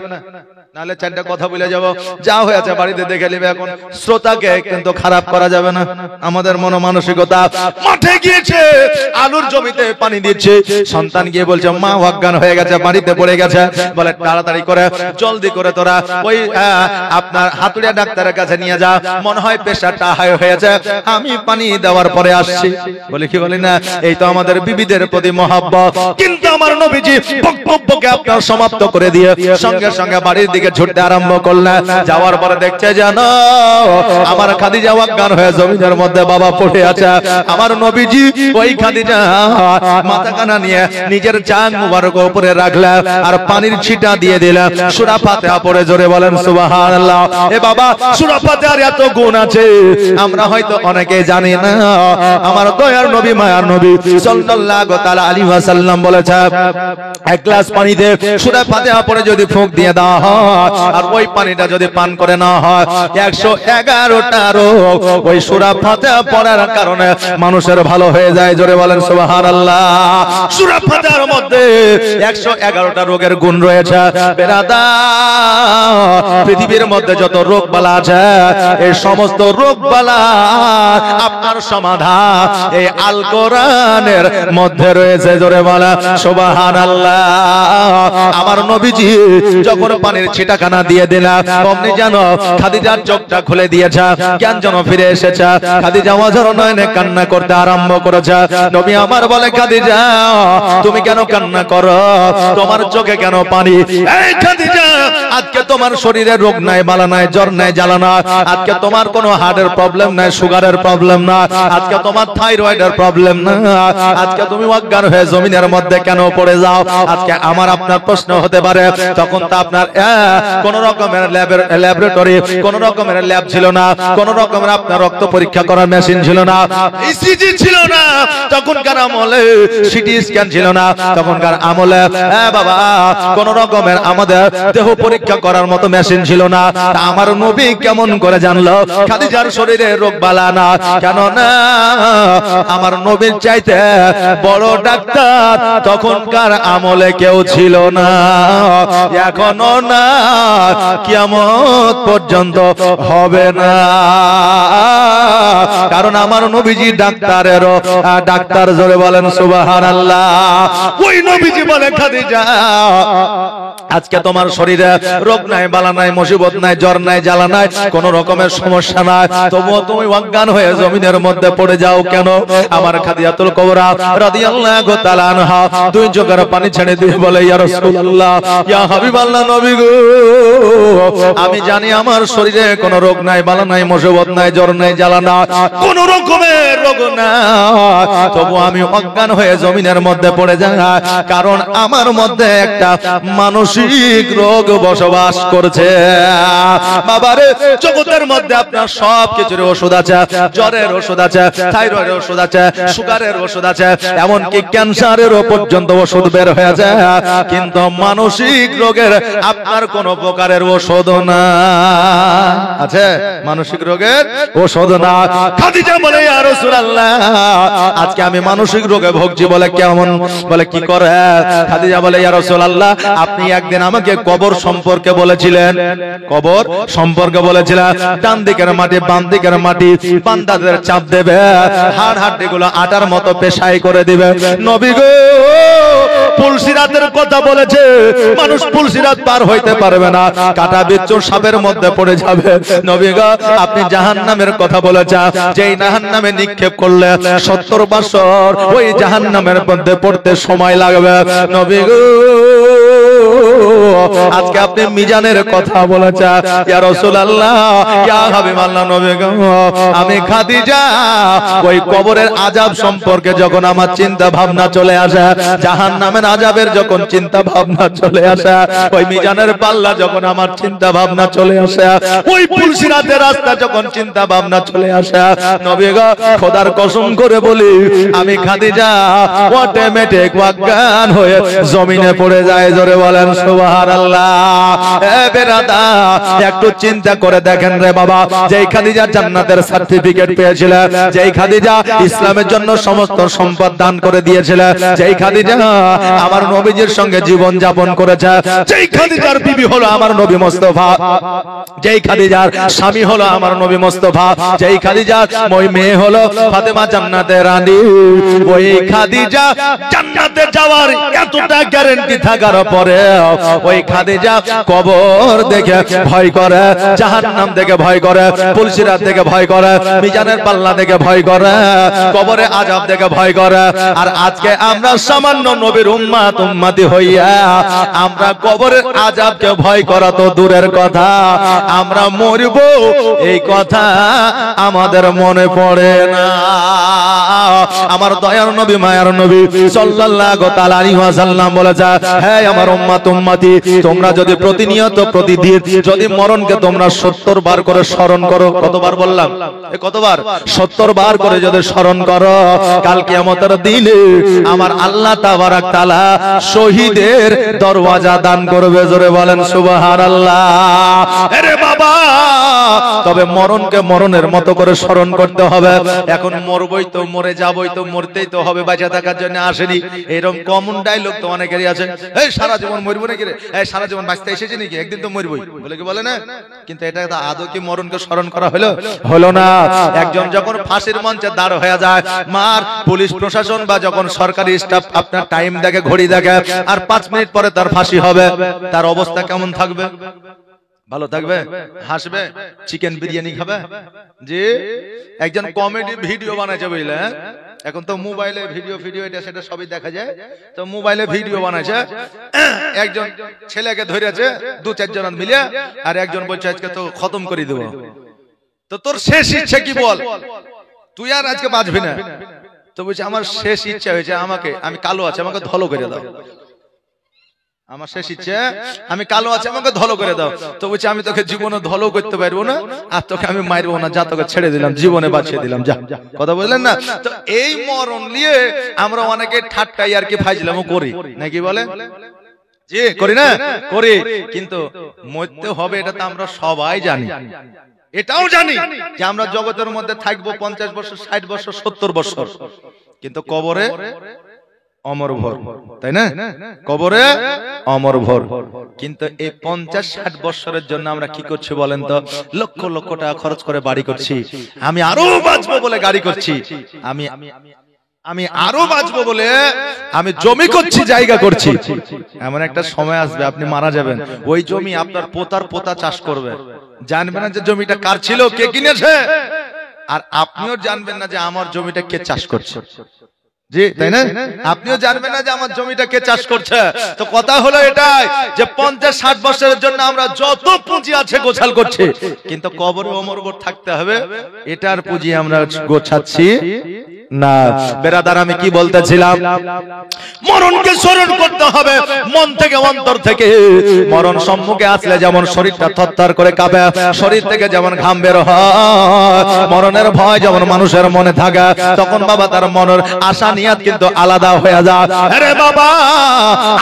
নালে চারটা কথা বলে যাব, যা হয়েছে বাড়িতে দেখে নেবে। এখন শ্রোতাকে কিন্তু খারাপ করা যাবে না। আমাদের মনোমানসিকতা, মাঠে গিয়েছে আলুর জমিতে পানি দিচ্ছে, সন্তান গিয়ে বলছে মা অজ্ঞান হয়ে গেছে, বাড়িতে পড়ে গেছে। বলে তাড়াতাড়ি করে জলদি করে তোরা ওই আপনার হাতুড়িয়া ডাক্তারের কাছে নিয়ে যা, মনে হয় প্রেশারটা হাই হয়েছে, আমি পানি দেওয়ার পরে আসছি। বলে কি বলি না, এই তো আমাদের বিবিদের প্রতি মহব্বত। কিন্তু আমার নবীজি বক্তব্যকে আপনার সমাপ্ত করে দিয়ে সঙ্গে সঙ্গে বাড়ির দিকে ছুটতে আরম্ভ করলেন। যাওয়ার পরে দেখছে জানো আমার খাদিজা অজ্ঞান হয়ে জমিনের মধ্যে বাবা পড়ে আছে। আমার নবীজি ওই খাদিজা মাথা কানা নিয়ে নিজের চাঁদ মুবারক উপরে রাখলেন আর পানির ছিটা দিয়ে দিলেন। সূরা ফাতিহা পড়ে জোরে বলেন সুবহানাল্লাহ। এ বাবা সূরা ফাতিহার এত গুণ আছে আমরা হয়তো অনেকে জানি না। আমার দয়ার নবী মায়ার নবী সাল্লাল্লাহু তাআলা আলাইহি ওয়াসাল্লাম বলেছেন এক গ্লাস পানিতে সূরা ফাতিহা পড়ে যদি ফুঁক দিয়ে দেওয়া হয় আর ওই পানিটা যদি পান করে না হয় 111টা রোগ ওই সূরা ফাতিহা পড়ার কারণে মানুষের ভালো হয়ে যায়। জোরে বলেন সুবহানাল্লাহ। সূরা ফাতিহার মধ্যে 111টা রোগের গুণ রয়েছে। বেরাদার পৃথিবীর মধ্যে যত রোগ বালা আছে এই সমস্ত রোগ বালা আপনার সমাধান এই আল কোরআনের মধ্যে রয়েছে। জোরে বলেন সুবহানাল্লাহ। আমার নবীজি যখন পানির ছিটাখানা দিয়ে দিলেন অমনি যেন খাদিজার চোখটা খুলে দিয়েছে, জ্ঞান যেন ফিরে এসেছে। খাদিজা ওয়াজর নয়নে কান্না করতে আরম্ভ করেছে। নবী আমার বলে খাদিজা তুমি কেন কান্না করো, তোমার চোখে কেন পানি? এই খাদিজা আজকে তোমার শরীরে রোগ নাই, বালা নাই, জ্বর নাই, জ্বালা নাই, আজকে তোমার কোনো হার্টের প্রবলেম নাই, সুগারের প্রবলেম না, আজকে তোমার থাইরয়েডের প্রবলেম না, আজকে তুমি অজ্ঞান হয়ে জমিনের মধ্যে কেন পড়ে যাও? আজকে আমার আপনার প্রশ্ন হতে পারে তখন তো আপনার কোন রকমের ল্যাবরেটরি, কোন রকমের ল্যাব ছিল না, কোন রকমের আপনার রক্ত পরীক্ষা করার মেশিন ছিল না, ইসিজি ছিল না, তখনকার আমলে সিটি স্ক্যান ছিল না, তখনকার আমলে বাবা কোন রকমের আমাদের দেহ পরীক্ষা করার মতো মেশিন ছিল না। আমার নবী কেমন করে জানলো খাদিজার শরীরে রোগ বালা না? কেন না আমার নবীর চাইতে বড় ডাক্তার তখনকার আমলে কেউ ছিল না, এখনো না, কিয়ামত পর্যন্ত হবে না। কারণ আমার নবীজি ডাক্তারেরও ডাক্তার। জোরে বলেন সুবহানাল্লাহ। ওই নবীজি বলে খাদিজা আজকে তোমার শরীরে রোগ নাই, বালা নাই, মুসিবত নাই, জ্বর নাই, জ্বালা নাই, কোন রকমের সমস্যা নাই, তবুও তুমি অজ্ঞান হয়ে জমিনের মধ্যে পড়ে যাও কেন? আমার খাদিজাতুল কুবরা রাদিয়াল্লাহু তাআলা আনহা দুই চোখের পানি ছেড়ে দিয়ে বলে ইয়া রাসূলুল্লাহ, ইয়া হাবিবাল্লাহ, নবী গো আমি জানি আমার শরীরে কোন রোগ নাই, বালা নাই, মুসিবত নাই, জ্বর নাই, জ্বালা নাই, কোন রকমের রোগ নাই, তবু আমি অজ্ঞান হয়ে জমিনের মধ্যে পড়ে যাই কারণ আমার মধ্যে একটা মানসিক রোগ বসবাস করছে। বাবারে জগতের মধ্যে আপনার সব কিছুর ওষুধ আছে, জ্বরের ওষুধ আছে, থাইরয়েডের ওষুধ আছে, সুগারের ওষুধ আছে, এমনকি ক্যান্সারেরও পর্যন্ত ওষুধ বের হয়ে যায়, কিন্তু মানসিক রোগের আপনার কোন প্রকারের ওষুধ না আছে। মানসিক রোগের ওষুধ না। খাদিজা বলে ইয়া রাসূলুল্লাহ আজকে আমি মানসিক রোগে ভুগছি। বলে কেমন? বলে কি করে? খাদিজা বলে ইয়া রাসূলুল্লাহ আপনি একদিন আমাকে কবর সম্পর্কে বলেছিলেন, কবর সম্পর্কে বলেছিলেন ডান দিকের মাটি বাম দিকের মাটি বান্দাদের চাপ দেবে, হাড় হাড্ডিগুলো আটার মতো পেশাই করে দিবে। নবী গো পুলসিরাতের কথা বলেছে, মানুষ পুলসিরাত পার হইতে পারবে না, কাটা বিচ্ছু সাপের মধ্যে পড়ে যাবে। নবী গো আপনি জাহান্নামের কথা বলেছেন, যেই জাহান্নামে নিক্ষেপ করলে 70 বছর ওই জাহান্নামের মধ্যে পড়তে সময় লাগবে। নবী গো আজকে আপনি মিজানের কথা বলেছেন, ইয়া রাসূলুল্লাহ ইয়া হাবিবাল্লাহ, নবী গো আমি খাদিজা ওই কবরের আযাব সম্পর্কে যখন আমার চিন্তা ভাবনা চলে আসে, জাহান্নামের আযাবের যখন চিন্তা ভাবনা চলে আসে, ওই মিজানের পাল্লা যখন আমার চিন্তা ভাবনা চলে আসে, ওই পুলসিরাতের রাস্তা যখন চিন্তা ভাবনা চলে আসে, নবী গো খোদার কসম করে বলি আমি খাদিজা অটোমেটিক অজ্ঞান হয়ে জমিনে পড়ে যায়। জোরে বলেন সুবহান। সুবহানাল্লাহ। এ বেরাদার, একটু চিন্তা করে দেখেন রে বাবা, যেই খাদিজা জান্নাতের সার্টিফিকেট পেয়েছিল, যেই খাদিজা ইসলামের জন্য সমস্ত সম্পদ দান করে দিয়েছিল, যেই খাদিজা আমার নবীজির সঙ্গে জীবন যাপন করেছে, যেই খাদিজার বিবি হলো আমার নবী মুস্তাফা, যেই খাদিজার স্বামী হলো আমার নবী মুস্তাফা, যেই খাদিজার ওই মেয়ে হলো ফাতেমা জান্নাতের রানী, ওই খাদিজা জান্নাতে যাওয়ার এতটা গ্যারান্টি থাকার পরে ওই খাদিজা কবর দেখে ভয় করে, জাহান্নাম দেখে ভয় করে, পুলসিরাত দেখে ভয় করে, মিজানের পাল্লা দেখে ভয় করে, কবরে আযাব দেখে ভয় করে। আর আজকে আমরা সামান্য নবীর উম্মতি হইয়া আমরা কবরের আযাবকে ভয় করা তো দূরের কথা, আমরা মরব এই কথা আমাদের মনে পড়ে না। আমার দয়ার নবী মায়ার নবী সাল্লাল্লাহু তাআলা আলাইহি ওয়াসাল্লাম বলেছে, হে আমার উম্মতি, তোমরা যদি প্রতিনিয়ত প্রতিদিন যদি মরণকে তোমরা 70 বার করে স্মরণ করো, কতবার বললাম? কতবার? 70 বার করে যদি স্মরণ করো, কাল কিয়ামতের দিনে আমার আল্লাহ তাবারক তাআলা শহীদের দরওয়াজা দান করবে। জোরে বলেন সুবহানাল্লাহ। আরে বাবা, তবে মরণকে মরণের মতো করে স্মরণ করতে হবে। এখন মরবই তো, মরে যাবই তো, মরতেই তো হবে, বেঁচে থাকার জন্য আসেনি। এরকম কমন ডায়লগ তো অনেকেরই আছে, এই সারা জীবন মরবো নাকি রে, এই সারা জীবন বাঁচতে এসেছি নাকি, একদিন তো মরবই বলে কি বলে না? কিন্তু এটা আদৌ কি মরণকে স্মরণ করা হলো না। একজন যখন ফাঁসির মঞ্চে দাঁড় হয়ে যায়, মার পুলিশ প্রশাসন বা যখন সরকারি স্টাফ আপনার টাইম দেখে, ঘড়ি দেখে, আর 5 মিনিট পরে তার ফাঁসি হবে, তার অবস্থা কেমন থাকবে? ভালো থাকবে? হাসবে? চিকেন বিরিয়ানি খাবে? জি। একজন কমেডি ভিডিও বানাইছে বুঝলে, এখন তো মোবাইলে ভিডিও এটা সেটা সবই দেখা যায়, তো মোবাইলে ভিডিও বানাইছে, একজন ছেলেকে ধরেছে 2-4 জন মিলে, আর একজন বলছে আজকে তো খতম করে দেব। তো তোর শেষ ইচ্ছা কি বল, তুই আর আজকে বাঁচবি না। তো বলছে আমার শেষ ইচ্ছা হয়েছে, আমি কালো আছে, আমাকে ধলো করে দাও। আমার শেষ ইচ্ছা, আমি কালো আছে, আমাকে ধলো করে দাও। তো বলছে আমি তোকে জীবনে ধলো করতে পারবো না, আর তোকে আমি মারবো না, যা তোকে ছেড়ে দিলাম, জীবনে বাঁচিয়ে দিলাম, যা। কথা বললেন না? তো এই মরণ নিয়ে আমরা অনেকে ঠাট্টাই আর কি ফাইজলামও করি, নাকি বলে? জি করি না? করি। কিন্তু মরতে হবে এটা তো আমরা সবাই জানি। এটাও জানি যে আমরা জগতের মধ্যে থাকবো 50 বছর, 60 বছর, 70 বছর, কিন্তু কবরে অমর ভর, তাই না? কবরে অমর ভর। কিন্তু এই 50-60 বছরের জন্য আমরা কি করছি বলেন তো? লক্ষ লক্ষ টাকা খরচ করে বাড়ি করছি, আমি আরো বাঁচবো বলে গাড়ি করছি, আমি আরো বাঁচবো বলে আমি জমি করছি, জায়গা করছি। এমন একটা সময় আসবে আপনি মারা যাবেন, ওই জমি আপনার পোতা চাষ করবে, জানবেন না যে জমিটা কার ছিল, কে কিনেছে, আর আপনিও জানবেন না যে আমার জমিটা কে চাষ করছে। জি তাই না? আপনিও জানবেন না যে আমার জমিটা কে চাষ করছে। তো কথা হলো এটাই যে 50-60 বছরের জন্য আমরা যত পুঁজি আছে গোছাল করছি, কিন্তু কবরে অমরবর থাকতে হবে, এটার পুঁজি আমরা গোছাচ্ছি না। বেরাদার, আমি কি বলতেছিলাম? মরণকে স্মরণ করতে হবে মন থেকে, অন্তর থেকে। মরণ সম্মুখে আসলে যেমন শরীরটা থরথর করে কাঁপে, শরীর থেকে যেমন ঘাম বের হয়, মরণের ভয় যেমন মানুষের মনে থাকে, তখন বাবা তার মনের আশা নিয়াত কিন্তু আলাদা হয়ে যায়। আরে বাবা,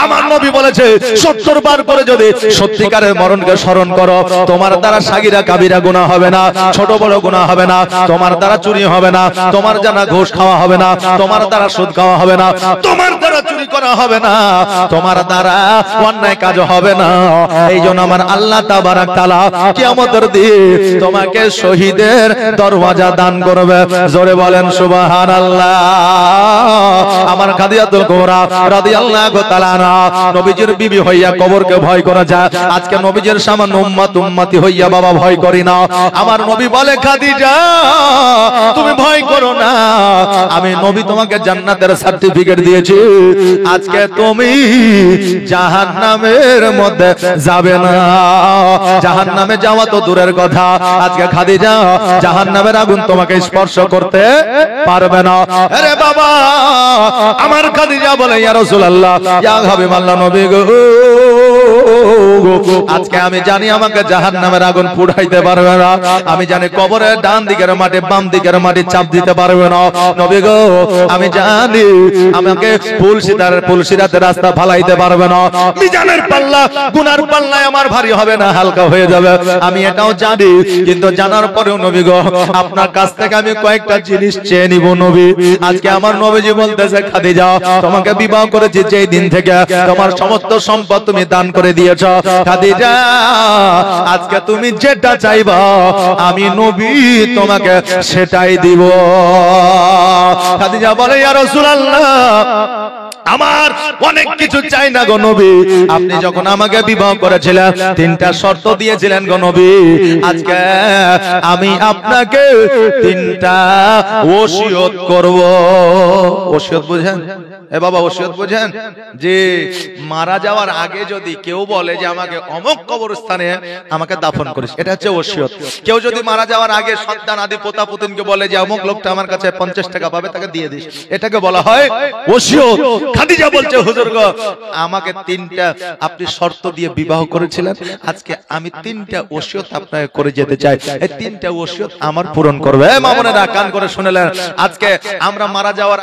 আমার নবী বলেছে 70 বার করে যদি সত্যিকারের মরণকে স্মরণ করো, তোমার দ্বারা সাগিরা কাবিরা গুনাহ হবে না, ছোট বড় গুনাহ হবে না, তোমার দ্বারা চুরি হবে না, তোমার জানা ঘুষ খাওয়া হবে না, তোমার দ্বারা সুদ খাওয়া হবে না, তোমার দ্বারা চুরি করা হবে না, তোমার দ্বারা অন্যায় কাজ হবে না। এই জন্য আমার আল্লাহ তাবারক তাআলা কিয়ামতের দিন তোমাকে শহীদের দরওয়াজা দান করবে। জোরে বলেন সুবহানাল্লাহ। আমার খাদিজাতুল কুবরা রাদিয়াল্লাহু তাআলা নবীজির বিবি হইয়া কবরকে ভয় করা যায়, আজকে নবীজির সামান্য উম্মতি হইয়া বাবা ভয় করি না। আমার নবী বলে, খাদিজা তুমি ভয় করো না, আমি নবী তোমাকে জান্নাতের সার্টিফিকেট দিয়েছি, আজকে তুমি জাহান্নামের মধ্যে যাবে না। জাহান্নামে যাওয়া তো দূরের কথা, আজকে খাদিজা জাহান্নামের আগুন তোমাকে স্পর্শ করতে পারবে না। আরে বাবা, আমার খাদিজা বলে, ইয়া রাসূলুল্লাহ, ইয়া হাবিবাল্লাহ, নবী গো আজকে আমি জানি আমাকে জাহান্নামের আগুন পুড়াইতে পারবে না, আমি জানি কবরের ডান দিকের মাটি বাম দিকের মাটি চাপ দিতে পারবে না। নবী গো আমি জানি আমাকে ফুলসিরাতে রাস্তা ফালাইতে পারবে না, মিজানের পাল্লা গুনার পাল্লায় আমার ভারী হবে না, হালকা হয়ে যাবে, আমি এটাও জানি। কিন্তু জানার পরেও নবী গো আপনার কাছ থেকে আমি কয়েকটা জিনিস চেয়ে নিব নবী। আজকে আমার নবীজি বলতেছে খাদিজা তোমাকে বিবাহ করেছি যেই দিন থেকে তোমার সমস্ত সম্পদ তুমি দান করে দিয়েছো, খাদিজা আজকে তুমি যেটা চাইবা আমি নবী তোমাকে সেটাই দিব। খাদিজা বলে ইয়া রাসূলুল্লাহ আমার অনেক কিছু চাই না গো নবী, আপনি যখন আমাকে বিবাহ করেছিলেন তিনটা শর্ত দিয়েছিলেন গো নবী, আজকে আমি আপনাকে তিনটা ওসিয়ত করব। ওসিয়ত বুঝেন এ বাবা, ওসিয়ত বুঝেন? যে মারা যাওয়ার আগে যদি কেউ বলে যে আমাকে অমুক কবরস্থানে আমাকে দাফন করিস, এটা হচ্ছে ওসিয়ত। কেউ যদি মারা যাওয়ার আগে সন্তান আদি পোতা পুতিনকে বলে যে অমুক লোকটা আমার কাছে 50 টাকা পাবে তাকে দিয়ে দিস, এটাকে বলা হয় ওসিয়ত। খাদিজা বলছে হুজুর গো আমাকে তিনটা আপনি শর্ত দিয়ে বিবাহ করেছিলেন, আজকে আমি তিনটা ওসিয়ত আপনাকে করে যেতে চাই, এই তিনটা ওসিয়ত আমার পূরণ করবে। মামুনেরা কান করে শুনলেন, আজকে আমরা মারা যাওয়ার